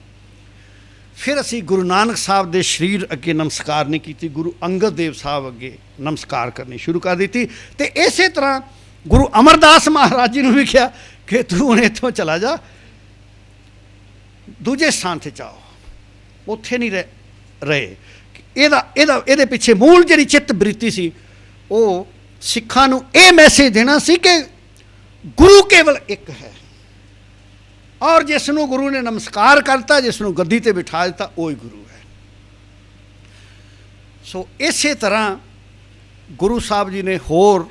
ਫਿਰ ਅਸੀਂ ਗੁਰੂ ਨਾਨਕ ਸਾਹਿਬ ਦੇ ਸਰੀਰ ਅੱਗੇ ਨਮਸਕਾਰ ਨਹੀਂ ਕੀਤੀ, ਗੁਰੂ ਅੰਗਦ ਦੇਵ ਸਾਹਿਬ ਅੱਗੇ ਨਮਸਕਾਰ ਕਰਨੀ ਸ਼ੁਰੂ ਕਰ ਦਿੱਤੀ। ਤੇ ਇਸੇ ਤਰ੍ਹਾਂ ਗੁਰੂ ਅਮਰਦਾਸ ਮਹਾਰਾਜ ਜੀ ਨੂੰ ਵੀ ਕਿਹਾ ਕਿ ਤੂੰ ਹੁਣ ਇੱਥੋਂ ਚਲਾ ਜਾ, ਦੂਜੇ ਸਥਾਨ 'ਤੇ ਜਾਓ, ਉੱਥੇ ਨਹੀਂ ਰਹੇ। ਇਹਦੇ ਪਿੱਛੇ ਮੂਲ ਜਿਹੜੀ ਚਿੱਤ ਬ੍ਰਿਤੀ ਸੀ ਉਹ ਸਿੱਖਾਂ ਨੂੰ ਇਹ ਮੈਸੇਜ ਦੇਣਾ ਸੀ ਕਿ ਗੁਰੂ ਕੇਵਲ ਇੱਕ ਹੈ, ਔਰ ਜਿਸ ਨੂੰ ਗੁਰੂ ਨੇ ਨਮਸਕਾਰ ਕਰਤਾ, ਜਿਸ ਨੂੰ ਗੱਦੀ ਤੇ ਬਿਠਾ ਦਿੱਤਾ, ਉਹ ਹੀ ਗੁਰੂ ਹੈ। ਸੋ ਇਸੇ ਤਰ੍ਹਾਂ ਗੁਰੂ ਸਾਹਿਬ ਜੀ ਨੇ ਹੋਰ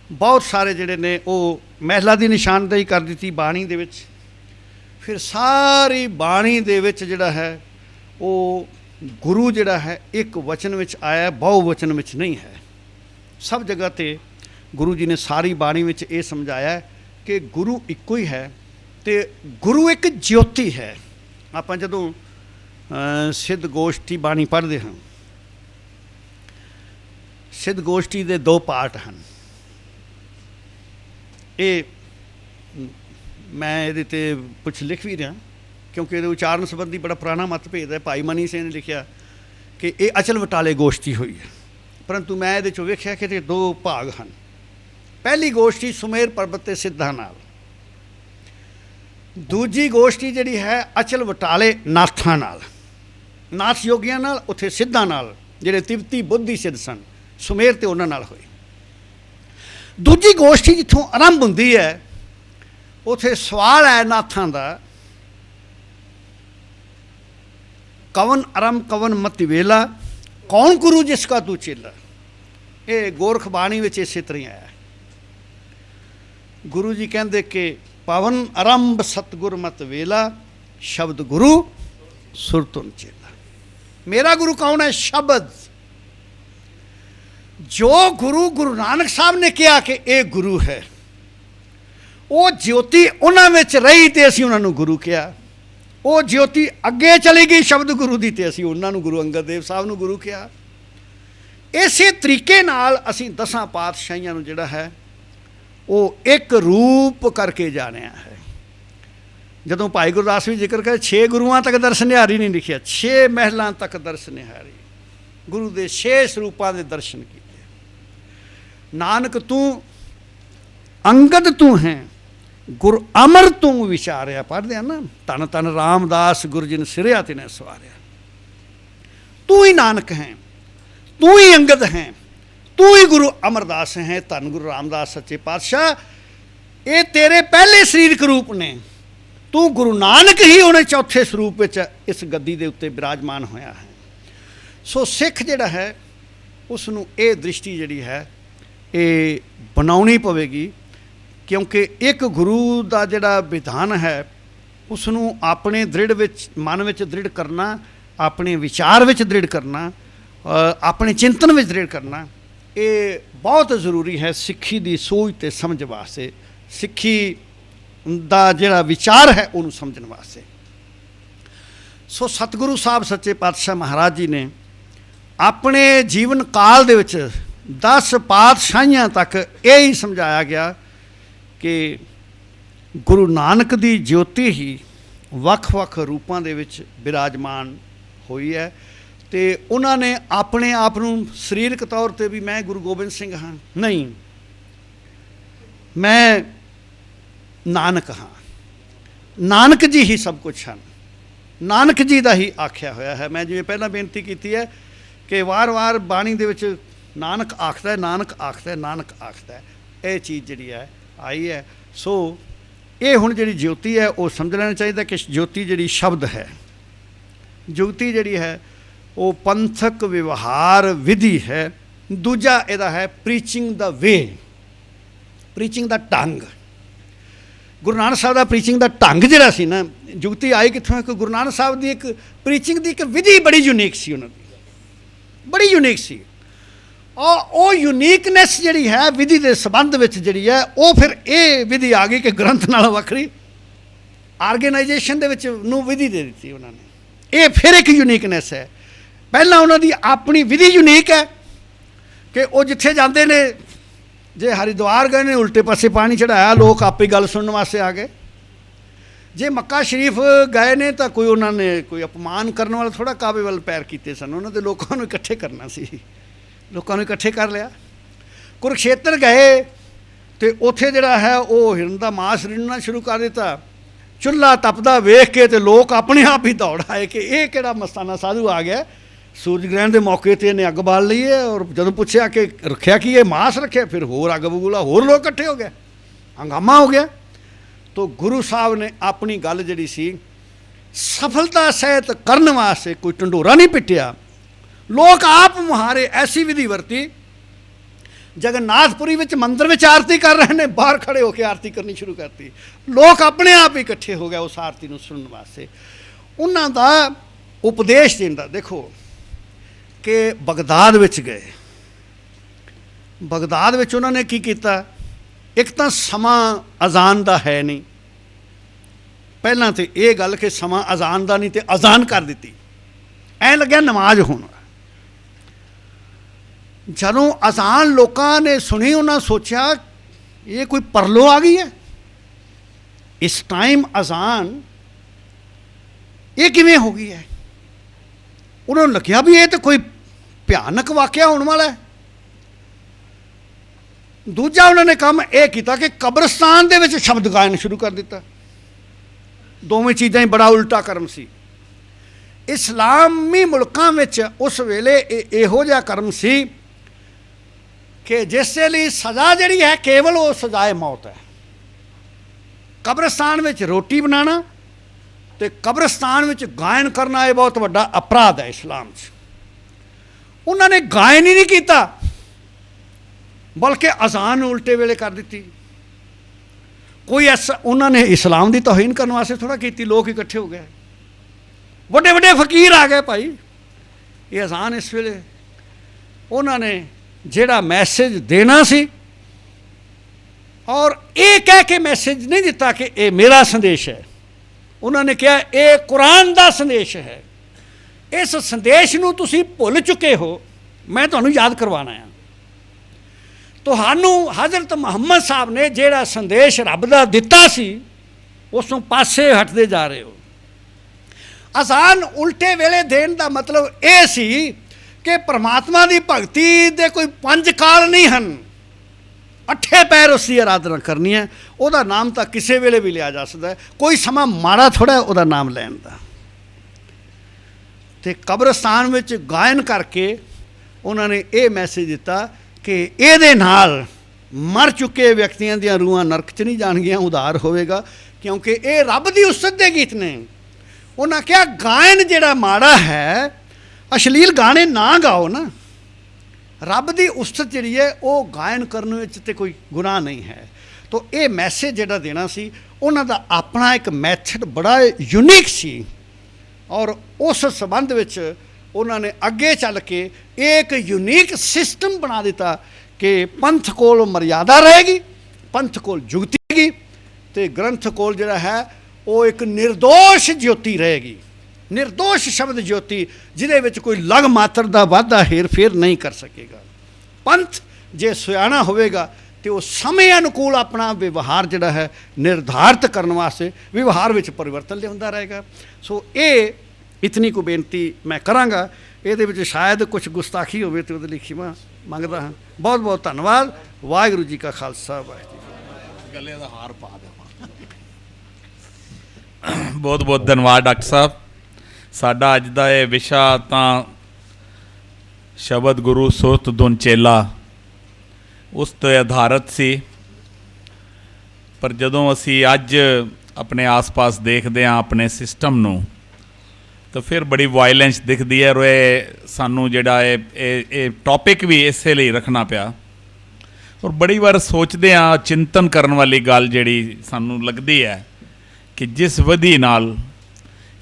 ਬਹੁਤ ਸਾਰੇ ਜਿਹੜੇ ਨੇ ਉਹ ਮਹਿਲਾ ਦੀ ਨਿਸ਼ਾਨਦੇਹੀ ਕਰ ਦਿੱਤੀ ਬਾਣੀ ਦੇ ਵਿੱਚ। ਫਿਰ ਸਾਰੀ ਬਾਣੀ ਦੇ ਵਿੱਚ ਜਿਹੜਾ ਹੈ ਉਹ ਗੁਰੂ ਜਿਹੜਾ ਹੈ ਇੱਕ ਵਚਨ ਵਿੱਚ ਆਇਆ, ਬਹੁ ਵਚਨ ਵਿੱਚ ਨਹੀਂ ਹੈ। ਸਭ ਜਗ੍ਹਾ 'ਤੇ ਗੁਰੂ ਜੀ ਨੇ ਸਾਰੀ ਬਾਣੀ ਵਿੱਚ ਇਹ ਸਮਝਾਇਆ ਕਿ ਗੁਰੂ ਇੱਕੋ ਹੀ ਹੈ ਅਤੇ ਗੁਰੂ ਇੱਕ ਜੋਤੀ ਹੈ। ਆਪਾਂ ਜਦੋਂ ਸਿੱਧ ਗੋਸ਼ਟੀ ਬਾਣੀ ਪੜ੍ਹਦੇ ਹਾਂ, ਸਿੱਧ ਗੋਸ਼ਟੀ ਦੇ 2 ਪਾਰਟ ਹਨ। ਇਹ ਮੈਂ ਇਹਦੇ 'ਤੇ ਕੁਛ ਲਿਖ ਵੀ ਰਿਹਾ ਕਿਉਂਕਿ ਇਹਦੇ ਉਚਾਰਨ ਸੰਬੰਧੀ ਬੜਾ ਪੁਰਾਣਾ ਮਤਭੇਦ ਹੈ। ਭਾਈ ਮਨੀ ਸਿੰਘ ਨੇ ਲਿਖਿਆ ਕਿ ਇਹ ਅਚਲ ਵਟਾਲੇ ਗੋਸ਼ਟੀ ਹੋਈ ਹੈ, ਪਰੰਤੂ ਮੈਂ ਇਹਦੇ 'ਚੋਂ ਵੇਖਿਆ ਕਿ ਇਹਦੇ 2 ਭਾਗ ਹਨ। ਪਹਿਲੀ ਗੋਸ਼ਟੀ ਸੁਮੇਰ ਪਰਬਤ 'ਤੇ ਸਿੱਧਾਂ ਨਾਲ, ਦੂਜੀ ਗੋਸ਼ਟੀ ਜਿਹੜੀ ਹੈ ਅਚਲ ਵਟਾਲੇ ਨਾਥਾਂ ਨਾਲ, ਨਾਥ ਯੋਗੀਆਂ ਨਾਲ, ਉੱਥੇ ਸਿੱਧਾਂ ਨਾਲ, ਜਿਹੜੇ ਤਿਵਤੀ ਬੁੱਧੀ ਸਿੱਧ ਸਨ, ਸੁਮੇਰ 'ਤੇ ਉਹਨਾਂ ਨਾਲ ਹੋਈ। ਦੂਜੀ ਗੋਸ਼ਟੀ ਜਿੱਥੋਂ ਆਰੰਭ ਹੁੰਦੀ ਹੈ ਉੱਥੇ ਸਵਾਲ ਹੈ ਨਾਥਾਂ ਦਾ, ਕਵਨ ਅਰਮ ਕਵਨ ਮਤਿ ਵੇਲਾ, ਕੌਣ ਗੁਰੂ ਜਿਸ ਕਾ ਤੂੰ ਚੇਲਾ। ਇਹ ਗੋਰਖ ਬਾਣੀ ਵਿੱਚ ਇਸੇ ਤਰ੍ਹਾਂ ਹੀ ਆਇਆ। ਗੁਰੂ ਜੀ ਕਹਿੰਦੇ ਕਿ ਪਵਨ ਆਰੰਭ ਸਤਿਗੁਰ ਮਤ ਵੇਲਾ, ਸ਼ਬਦ ਗੁਰੂ ਸੁਰ ਧੁਨ ਚੇਲਾ। ਮੇਰਾ ਗੁਰੂ ਕੌਣ ਹੈ? ਸ਼ਬਦ। ਜੋ ਗੁਰੂ ਗੁਰੂ ਨਾਨਕ ਸਾਹਿਬ ਨੇ ਕਿਹਾ ਕਿ ਇਹ ਗੁਰੂ ਹੈ, ਉਹ ਜੋਤੀ ਉਹਨਾਂ ਵਿੱਚ ਰਹੀ ਤੇ ਅਸੀਂ ਉਹਨਾਂ ਨੂੰ ਗੁਰੂ ਕਿਹਾ। ਉਹ ਜੋਤੀ ਅੱਗੇ ਚਲੀ ਗਈ ਸ਼ਬਦ ਗੁਰੂ ਦੀ ਤੇ ਅਸੀਂ ਉਹਨਾਂ ਨੂੰ ਗੁਰੂ ਅੰਗਦ ਦੇਵ ਸਾਹਿਬ ਨੂੰ ਗੁਰੂ ਕਿਹਾ। ਇਸੇ ਤਰੀਕੇ ਨਾਲ ਅਸੀਂ 10 ਪਾਤਸ਼ਾਹੀਆਂ ਨੂੰ ਜਿਹੜਾ ਹੈ ਉਹ ਇੱਕ ਰੂਪ ਕਰਕੇ ਜਾਣਿਆ ਹੈ। ਜਦੋਂ ਭਾਈ ਗੁਰਦਾਸ ਵੀ ਜ਼ਿਕਰ ਕਰੇ 6 ਗੁਰੂਆਂ ਤੱਕ ਦਰਸ ਨਿਹਾਰੀ ਨਹੀਂ ਲਿਖਿਆ, 6 ਮਹਿਲਾਂ ਤੱਕ ਦਰਸ ਨਿਹਾਰੀ, ਗੁਰੂ ਦੇ 6 ਸਰੂਪਾਂ ਦੇ ਦਰਸ਼ਨ ਕੀਤੇ। ਨਾਨਕ ਤੂੰ ਅੰਗਦ ਤੂੰ ਹੈ, ਗੁਰ ਅਮਰ ਤੂੰ ਵਿਚਾਰਿਆ। ਪੜ੍ਹਦੇ ਆ ਨਾ, ਧੰਨ ਧੰਨ ਰਾਮਦਾਸ ਗੁਰ ਜਿਨ ਸਿਰਿਆ ਤਿਨੈ ਸਵਾਰਿਆ। ਤੂੰ ਹੀ ਨਾਨਕ ਹੈ, ਤੂੰ ਹੀ ਅੰਗਦ ਹੈ, ਤੂੰ ਹੀ ਗੁਰੂ ਅਮਰਦਾਸ ਹੈ। ਧੰਨ ਗੁਰੂ ਰਾਮਦਾਸ ਸੱਚੇ ਪਾਤਸ਼ਾਹ, ਇਹ ਤੇਰੇ ਪਹਿਲੇ ਸਰੀਰਕ ਰੂਪ ਨੇ। ਤੂੰ ਗੁਰੂ ਨਾਨਕ ਹੀ ਉਹਨੇ ਚੌਥੇ ਸਰੂਪ ਵਿੱਚ ਇਸ ਗੱਦੀ ਦੇ ਉੱਤੇ ਬਿਰਾਜਮਾਨ ਹੋਇਆ ਹੈ। ਸੋ ਸਿੱਖ ਜਿਹੜਾ ਹੈ ਉਸ ਨੂੰ ਇਹ ਦ੍ਰਿਸ਼ਟੀ ਜਿਹੜੀ ਹੈ ਇਹ ਬਣਾਉਣੀ ਪਵੇਗੀ, ਕਿਉਂਕਿ ਇੱਕ ਗੁਰੂ ਦਾ ਜਿਹੜਾ ਵਿਧਾਨ ਹੈ ਉਸ ਨੂੰ ਆਪਣੇ ਦ੍ਰਿੜ ਵਿੱਚ, ਮਨ ਵਿੱਚ ਦ੍ਰਿੜ ਕਰਨਾ, ਆਪਣੇ ਵਿਚਾਰ ਵਿੱਚ ਦ੍ਰਿੜ ਕਰਨਾ, ਆਪਣੇ ਚਿੰਤਨ ਵਿੱਚ ਦ੍ਰਿੜ ਕਰਨਾ, ਇਹ ਬਹੁਤ ਜ਼ਰੂਰੀ ਹੈ ਸਿੱਖੀ ਦੀ ਸੋਚ ਅਤੇ ਸਮਝ ਵਾਸਤੇ, ਸਿੱਖੀ ਦਾ ਜਿਹੜਾ ਵਿਚਾਰ ਹੈ ਉਹਨੂੰ ਸਮਝਣ ਵਾਸਤੇ। ਸੋ ਸਤਿਗੁਰੂ ਸਾਹਿਬ ਸੱਚੇ ਪਾਤਸ਼ਾਹ ਮਹਾਰਾਜ ਜੀ ਨੇ ਆਪਣੇ ਜੀਵਨ ਕਾਲ ਦੇ ਵਿੱਚ 10 ਪਾਤਸ਼ਾਹੀਆਂ ਤੱਕ ਇਹ ਹੀ ਸਮਝਾਇਆ ਗਿਆ ਕਿ ਗੁਰੂ ਨਾਨਕ ਦੀ ਜੋਤੀ ਹੀ ਵੱਖ-ਵੱਖ ਰੂਪਾਂ ਦੇ ਵਿੱਚ ਬਿਰਾਜਮਾਨ ਹੋਈ ਹੈ। ਅਤੇ ਉਹਨਾਂ ਨੇ ਆਪਣੇ ਆਪ ਨੂੰ ਸਰੀਰਕ ਤੌਰ 'ਤੇ ਵੀ ਮੈਂ ਗੁਰੂ ਗੋਬਿੰਦ ਸਿੰਘ ਹਾਂ, ਨਹੀਂ, ਮੈਂ ਨਾਨਕ ਹਾਂ, ਨਾਨਕ ਜੀ ਹੀ ਸਭ ਕੁਛ ਹਨ, ਨਾਨਕ ਜੀ ਦਾ ਹੀ ਆਖਿਆ ਹੋਇਆ ਹੈ। ਮੈਂ ਜਿਵੇਂ ਪਹਿਲਾਂ ਬੇਨਤੀ ਕੀਤੀ ਹੈ ਕਿ ਵਾਰ-ਵਾਰ ਬਾਣੀ ਦੇ ਵਿੱਚ ਨਾਨਕ ਆਖਦਾ, ਨਾਨਕ ਆਖਦਾ, ਨਾਨਕ ਆਖਦਾ, ਇਹ ਚੀਜ਼ ਜਿਹੜੀ ਹੈ ਆਈ ਹੈ। ਸੋ ਇਹ ਹੁਣ ਜਿਹੜੀ ਜੋਤੀ ਹੈ ਉਹ ਸਮਝ ਲੈਣਾ ਚਾਹੀਦਾ ਕਿ ਜੋਤੀ ਜਿਹੜੀ ਸ਼ਬਦ ਹੈ, ਜੋਤੀ ਜਿਹੜੀ ਹੈ ਉਹ ਪੰਥਕ ਵਿਵਹਾਰ ਵਿਧੀ ਹੈ। ਦੂਜਾ ਇਹਦਾ ਹੈ ਪ੍ਰੀਚਿੰਗ ਦਾ ਵੇ, ਪ੍ਰੀਚਿੰਗ ਦਾ ਢੰਗ। ਗੁਰੂ ਨਾਨਕ ਸਾਹਿਬ ਦਾ ਪ੍ਰੀਚਿੰਗ ਦਾ ਢੰਗ ਜਿਹੜਾ ਸੀ ਨਾ, ਜੁਗਤੀ ਆਈ ਕਿੱਥੋਂ ਹੈ ਕਿ ਗੁਰੂ ਨਾਨਕ ਸਾਹਿਬ ਦੀ ਇੱਕ ਪ੍ਰੀਚਿੰਗ ਦੀ ਇੱਕ ਵਿਧੀ ਬੜੀ ਯੂਨੀਕ ਸੀ, ਉਹਨਾਂ ਦੀ ਬੜੀ ਯੂਨੀਕ ਸੀ। ਉਹ ਯੂਨੀਕਨੈਸ ਜਿਹੜੀ ਹੈ ਵਿਧੀ ਦੇ ਸੰਬੰਧ ਵਿੱਚ ਜਿਹੜੀ ਹੈ ਉਹ ਫਿਰ ਇਹ ਵਿਧੀ ਆ ਗਈ ਕਿ ਗ੍ਰੰਥ ਨਾਲ ਵੱਖਰੀ ਆਰਗੇਨਾਈਜੇਸ਼ਨ ਦੇ ਵਿੱਚ ਨੂੰ ਵਿਧੀ ਦੇ ਦਿੱਤੀ ਉਹਨਾਂ ਨੇ। ਇਹ ਫਿਰ ਇੱਕ ਯੂਨੀਕਨੈਸ ਹੈ। ਪਹਿਲਾਂ ਉਹਨਾਂ ਦੀ ਆਪਣੀ ਵਿਧੀ ਯੂਨੀਕ ਹੈ ਕਿ ਉਹ ਜਿੱਥੇ ਜਾਂਦੇ ਨੇ, ਜੇ ਹਰਿਦੁਆਰ ਗਏ ਨੇ ਉਲਟੇ ਪਾਸੇ ਪਾਣੀ ਚੜਾਇਆ, ਲੋਕ ਆਪੇ ਗੱਲ ਸੁਣਨ ਵਾਸਤੇ ਆ ਗਏ। ਜੇ ਮੱਕਾ ਸ਼ਰੀਫ ਗਏ ਨੇ ਤਾਂ ਕੋਈ ਉਹਨਾਂ ਨੇ ਕੋਈ ਅਪਮਾਨ ਕਰਨ ਵਾਲਾ ਥੋੜ੍ਹਾ ਕਾਬੇ ਵੱਲ ਪੈਰ ਕੀਤੇ ਸਨ, ਉਹਨਾਂ ਦੇ ਲੋਕਾਂ ਨੂੰ ਇਕੱਠੇ ਕਰਨਾ ਸੀ, ਲੋਕਾਂ ਨੂੰ ਇਕੱਠੇ ਕਰ ਲਿਆ। ਕੁਰੂਕਸ਼ੇਤਰ ਗਏ ਅਤੇ ਉੱਥੇ ਜਿਹੜਾ ਹੈ ਉਹ ਹਿਰਨ ਦਾ ਮਾਸ ਰਿੰਨਣਾ ਸ਼ੁਰੂ ਕਰ ਦਿੱਤਾ। ਚੁੱਲ੍ਹਾ ਤਪਦਾ ਵੇਖ ਕੇ ਤੇ ਲੋਕ ਆਪਣੇ ਆਪ ਹੀ ਦੌੜ ਆਏ ਕਿ ਇਹ ਕਿਹੜਾ ਮਸਤਾਨਾ ਸਾਧੂ ਆ ਗਿਆ, ਸੂਰਜ ਗ੍ਰਹਿਣ ਦੇ ਮੌਕੇ 'ਤੇ ਇਹਨੇ ਅੱਗ ਬਾਲ ਲਈ ਹੈ। ਔਰ ਜਦੋਂ ਪੁੱਛਿਆ ਕਿ ਰੱਖਿਆ ਕੀ ਇਹ ਮਾਸ ਰੱਖਿਆ, ਫਿਰ ਹੋਰ ਅੱਗ ਬਬੂਲਾ, ਹੋਰ ਲੋਕ ਇਕੱਠੇ ਹੋ ਗਏ, ਹੰਗਾਮਾ ਹੋ ਗਿਆ। तो गुरु साहब ने अपनी गल जिहड़ी सी सफलता सहित करन वास्ते कोई ढंडोरा नहीं पिटिया, लोग आप मुहारे ऐसी विधि वरती। जगन्नाथपुरी विच मंदिर में आरती कर रहे हैं, बाहर खड़े होकर आरती करनी शुरू करती, लोग अपने आप ही इकट्ठे हो गए उस आरती को सुनने वास्ते। उन्हां दा उपदेश देण दा देखो कि बगदाद विच गए, बगदाद विच उन्होंने की किया, एक तो समा अजान का है नहीं, पहला तो ये गल कि समा अजान का नहीं तो अजान कर दी, ऐ लग्या नमाज होना। जदों अजान लोगों ने सुनी उन्होंने सोचा ये कोई परलो आ गई है, इस टाइम अजान ये किवें हो गई है। उन्होंने लग्या भी ये तो कोई भयानक वाकया होने वाला है। दूजा उन्होंने काम यह किया कि कब्रस्तान दे विच शब्द गायन शुरू कर दिता। दोवें चीज़ां ही बड़ा उल्टा कर्म सी। इस्लामी मुल्कां विच उस वेले इहो जिहा कर्म सी कि जिस लिए सज़ा जिहड़ी है केवल वो सज़ाए मौत है। कब्रस्तान विच रोटी बनाना ते कब्रस्तान विच गायन करना ये बहुत बड़ा अपराध है इस्लाम च। उन्होंने गायन ही नहीं किया बल्कि अजान उल्टे वेले कर दी। कोई ऐसा उन्होंने इस्लाम की तौहीन करने वास्ते थोड़ा की, लोग इकट्ठे हो गए, बड़े बड़े फकीर आ गए, भाई ये अजान इस वेले। उन्होंने जेड़ा मैसेज देना सी और ये कह के मैसेज नहीं दिता कि ये मेरा संदेश है, उन्होंने कहा ये कुरान का संदेश है, इस संदेश नूं तुसीं भुल चुके हो, मैं तुहानूं याद करवाना है। तुहानू हज़रत मुहम्मद साहब ने जेड़ा संदेश रब दा दिता सी उसों पासे हटते जा रहे हो। अजान उल्टे वेले देन दा मतलब ये सी कि परमात्मा की भगती दे कोई 5 काल नहीं हैं, 8 पैर उसकी आराधना करनी है। उसका नाम तो किसी वेले भी लिया जा सकता है, कोई समा माड़ा थोड़ा है उसका नाम लैन का। तो कब्रस्तान में गायन करके उन्होंने ये मैसेज दिता कि ये नाल मर चुके व्यक्तियों दी रूहां नरक च नहीं जाणगियां, उधार होवेगा, क्योंकि ये रब की उस्तत दे गीत ने। उन्हें क्या गायन जिहड़ा माड़ा है, अश्लील गाने ना गाओ ना, रब की उस्तत जिहड़ी है वो गायन करने विच ते कोई गुनाह नहीं है। तो ये मैसेज जिहड़ा देना सी उन्हां दा अपना एक मैथड बड़ा यूनिक सी और उस संबंध विच उन्होंने अगे चल के एक यूनीक सिस्टम बना दिता कि पंथ कोल मर्यादा रहेगी, पंथ कोल जुगती रहेगी, तो ग्रंथ कोल जिहड़ा है वो एक निर्दोष ज्योति रहेगी। निर्दोष शब्द ज्योति जिहदे विच कोई लग मात्र का वाधा हेर फेर नहीं कर सकेगा। पंथ जे सियाणा होवेगा तो वो समय अनुकूल अपना व्यवहार जिहड़ा है निर्धारित करने वास्ते व्यवहार विच परिवर्तन लिआउंदा रहेगा। सो ये इतनी को बेनती मैं कराँगा, ये शायद कुछ गुस्ताखी हो तो वो क्षमा मंगता हाँ। बहुत बहुत धन्यवाद। वाहिगुरू जी का खालसा वाहिगुरू गले का हार पा दे। बहुत बहुत धन्यवाद डॉक्टर साहब। साडा अज का यह विशा तो शब्द गुरु सुरत धुन चेला उस तो आधारित सी, पर जदों असी अज अपने आस पास देखते हैं अपने सिस्टम नूं तो फिर बड़ी वायलेंस दिखती है। और सानू जिहड़ा ये टॉपिक भी इस लिए रखना पिया और बड़ी बार सोचते हैं चिंतन करने वाली गल जिहड़ी सानू लगती है कि जिस विधि नाल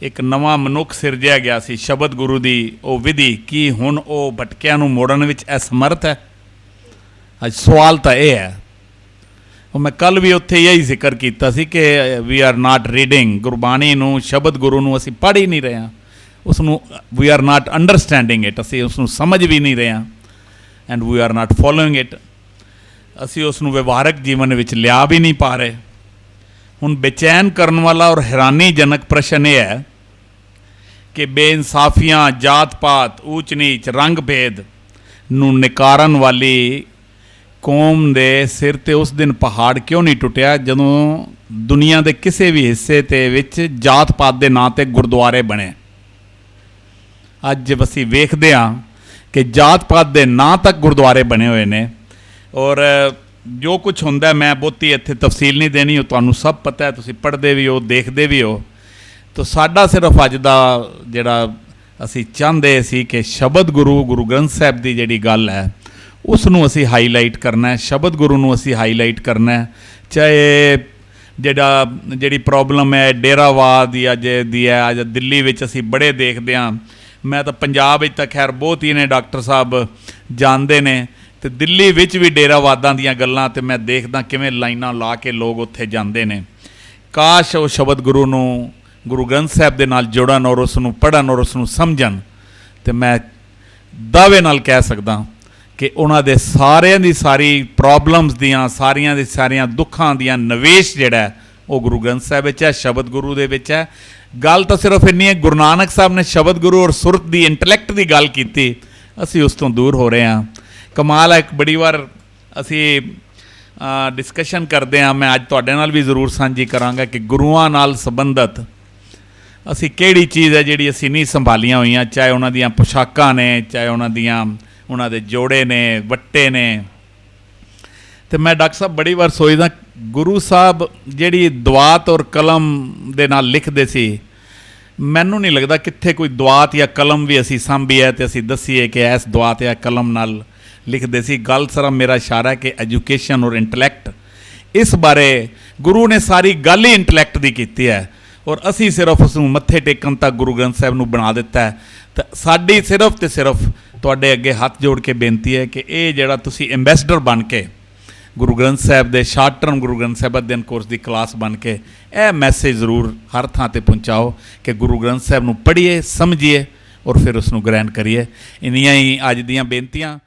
एक नवा मनुख सिरजिया गया सी शब्द गुरु की वो विधि की हुण वो भटकिया नूं मोड़न विच असमर्थ है। अज सवाल तो यह है, और मैं कल भी उत्थे यही जिक्र किया सी कि we are not reading Gurbani नूं शब्द गुरु नूं असीं पढ़ ही नहीं रहे हैं, उसनूं we are not understanding it, असीं उसनूं समझ भी नहीं रहे हैं and we are not following it, असीं उसनूं व्यवहारक जीवन विच लिया भी नहीं पा रहे। हुण बेचैन करने वाला और हैरानीजनक प्रश्न यह है कि बेइंसाफियां जात पात ऊच नीच रंग भेद नूं निकारन वाली कौम दे सिर ते उस दिन पहाड़ क्यों नहीं टुटिया जदों दुनिया के किसी भी हिस्से ते विच जात पात के नां ते गुरुद्वारे बने। अज असीं वेखदे हां कि जात पात के नां तक गुरुद्वारे बने हुए ने और ਜੋ ਕੁਝ ਹੁੰਦਾ ਮੈਂ ਬਹੁਤੀ ਇੱਥੇ ਤਫਸੀਲ ਨਹੀਂ ਦੇਣੀ, ਉਹ ਤੁਹਾਨੂੰ ਸਭ ਪਤਾ ਹੈ, ਤੁਸੀਂ ਪੜ੍ਹਦੇ ਵੀ ਹੋ, ਦੇਖਦੇ ਵੀ ਹੋ। ਤਾਂ ਸਾਡਾ ਸਿਰਫ ਅੱਜ ਦਾ ਜਿਹੜਾ ਅਸੀਂ ਚਾਹੁੰਦੇ ਸੀ ਕਿ ਸ਼ਬਦ ਗੁਰੂ, ਗੁਰੂ ਗ੍ਰੰਥ ਸਾਹਿਬ ਦੀ ਜਿਹੜੀ ਗੱਲ ਹੈ ਉਸ ਨੂੰ ਅਸੀਂ ਹਾਈਲਾਈਟ ਕਰਨਾ ਹੈ, ਸ਼ਬਦ ਗੁਰੂ ਨੂੰ ਅਸੀਂ ਹਾਈਲਾਈਟ ਕਰਨਾ ਹੈ। ਚਾਹੇ ਜਿਹੜੀ ਪ੍ਰੋਬਲਮ ਹੈ ਡੇਰਾਵਾਦ ਜਾਂ ਦੀ ਹੈ, ਅੱਜ ਦਿੱਲੀ ਵਿੱਚ ਅਸੀਂ ਬੜੇ ਦੇਖਦੇ ਹਾਂ। ਮੈਂ ਤਾਂ ਪੰਜਾਬ ਵਿੱਚ ਤਾਂ ਖੈਰ ਬਹੁਤ ਹੀ ਨੇ ਡਾਕਟਰ ਸਾਹਿਬ ਜਾਣਦੇ ਨੇ, ਅਤੇ ਦਿੱਲੀ ਵਿੱਚ ਵੀ ਡੇਰਾਵਾਦਾਂ ਦੀਆਂ ਗੱਲਾਂ ਤੇ ਮੈਂ ਦੇਖਦਾ ਕਿਵੇਂ ਲਾਈਨਾਂ ਲਾ ਕੇ ਲੋਕ ਉੱਥੇ ਜਾਂਦੇ ਨੇ। ਕਾਸ਼ ਉਹ ਸ਼ਬਦ ਗੁਰੂ ਨੂੰ, ਗੁਰੂ ਗ੍ਰੰਥ ਸਾਹਿਬ ਦੇ ਨਾਲ ਜੁੜਨ ਔਰ ਉਸ ਨੂੰ ਪੜ੍ਹਨ ਔਰ ਉਸ ਨੂੰ ਸਮਝਣ, ਅਤੇ ਮੈਂ ਦਾਅਵੇ ਨਾਲ ਕਹਿ ਸਕਦਾ ਕਿ ਉਹਨਾਂ ਦੇ ਸਾਰਿਆਂ ਦੀ ਸਾਰੀ ਪ੍ਰੋਬਲਮਸ ਦੀਆਂ, ਸਾਰੀਆਂ ਦੀ ਸਾਰੀਆਂ ਦੁੱਖਾਂ ਦੀਆਂ ਨਿਵੇਸ਼ ਜਿਹੜਾ ਉਹ ਗੁਰੂ ਗ੍ਰੰਥ ਸਾਹਿਬ ਵਿੱਚ ਹੈ, ਸ਼ਬਦ ਗੁਰੂ ਦੇ ਵਿੱਚ ਹੈ। ਗੱਲ ਤਾਂ ਸਿਰਫ ਇੰਨੀ ਹੈ, ਗੁਰੂ ਨਾਨਕ ਸਾਹਿਬ ਨੇ ਸ਼ਬਦ ਗੁਰੂ ਔਰ ਸੁਰਤ ਦੀ, ਇੰਟਲੈਕਟ ਦੀ ਗੱਲ ਕੀਤੀ, ਅਸੀਂ ਉਸ ਤੋਂ ਦੂਰ ਹੋ ਰਹੇ ਹਾਂ। ਕਮਾਲ ਹੈ, ਇੱਕ ਬੜੀ ਵਾਰ ਅਸੀਂ ਡਿਸਕਸ਼ਨ ਕਰਦੇ ਹਾਂ, ਮੈਂ ਅੱਜ ਤੁਹਾਡੇ ਨਾਲ ਵੀ ਜ਼ਰੂਰ ਸਾਂਝੀ ਕਰਾਂਗਾ ਕਿ ਗੁਰੂਆਂ ਨਾਲ ਸੰਬੰਧਿਤ ਅਸੀਂ ਕਿਹੜੀ ਚੀਜ਼ ਹੈ ਜਿਹੜੀ ਅਸੀਂ ਨਹੀਂ ਸੰਭਾਲੀਆਂ ਹੋਈਆਂ, ਚਾਹੇ ਉਹਨਾਂ ਦੀਆਂ ਪੁਸ਼ਾਕਾਂ ਨੇ, ਚਾਹੇ ਉਹਨਾਂ ਦੇ ਜੋੜੇ ਨੇ, ਵੱਟੇ ਨੇ। ਅਤੇ ਮੈਂ ਡਾਕਟਰ ਸਾਹਿਬ ਬੜੀ ਵਾਰ ਸੋਚਦਾ, ਗੁਰੂ ਸਾਹਿਬ ਜਿਹੜੀ ਦਵਾਤ ਔਰ ਕਲਮ ਦੇ ਨਾਲ ਲਿਖਦੇ ਸੀ, ਮੈਨੂੰ ਨਹੀਂ ਲੱਗਦਾ ਕਿੱਥੇ ਕੋਈ ਦਵਾਤ ਜਾਂ ਕਲਮ ਵੀ ਅਸੀਂ ਸਾਂਭੀ ਹੈ ਅਤੇ ਅਸੀਂ ਦੱਸੀਏ ਕਿ ਇਸ ਦਵਾਤ ਜਾਂ ਕਲਮ ਨਾਲ ਲਿਖਦੇ ਸੀ। ਗੱਲ ਸਿਰਫ ਮੇਰਾ ਇਸ਼ਾਰਾ ਹੈ ਕਿ ਐਜੂਕੇਸ਼ਨ ਔਰ ਇੰਟਲੈਕਟ, ਇਸ ਬਾਰੇ ਗੁਰੂ ਨੇ ਸਾਰੀ ਗੱਲ ਹੀ ਇੰਟਲੈਕਟ ਦੀ ਕੀਤੀ ਹੈ, ਔਰ ਅਸੀਂ ਸਿਰਫ ਉਸ ਨੂੰ ਮੱਥੇ ਟੇਕਣ ਤੱਕ ਗੁਰੂ ਗ੍ਰੰਥ ਸਾਹਿਬ ਨੂੰ ਬਣਾ ਦਿੱਤਾ ਹੈ। ਤਾਂ ਸਾਡੀ ਸਿਰਫ ਅਤੇ ਸਿਰਫ ਤੁਹਾਡੇ ਅੱਗੇ ਹੱਥ ਜੋੜ ਕੇ ਬੇਨਤੀ ਹੈ ਕਿ ਇਹ ਜਿਹੜਾ ਤੁਸੀਂ ਐਂਬੈਸਡਰ ਬਣ ਕੇ ਗੁਰੂ ਗ੍ਰੰਥ ਸਾਹਿਬ ਦੇ ਸ਼ਾਰਟ ਟਰਮ ਗੁਰੂ ਗ੍ਰੰਥ ਸਾਹਿਬ ਅਧਿਐਨ ਕੋਰਸ ਦੀ ਕਲਾਸ ਬਣ ਕੇ ਇਹ ਮੈਸੇਜ ਜ਼ਰੂਰ ਹਰ ਥਾਂ 'ਤੇ ਪਹੁੰਚਾਓ ਕਿ ਗੁਰੂ ਗ੍ਰੰਥ ਸਾਹਿਬ ਨੂੰ ਪੜ੍ਹੀਏ, ਸਮਝੀਏ ਔਰ ਫਿਰ ਉਸ ਨੂੰ ਗ੍ਰਹਿਣ ਕਰੀਏ। ਇੰਨੀਆਂ ਹੀ ਅੱਜ ਦੀਆਂ ਬੇਨਤੀਆਂ।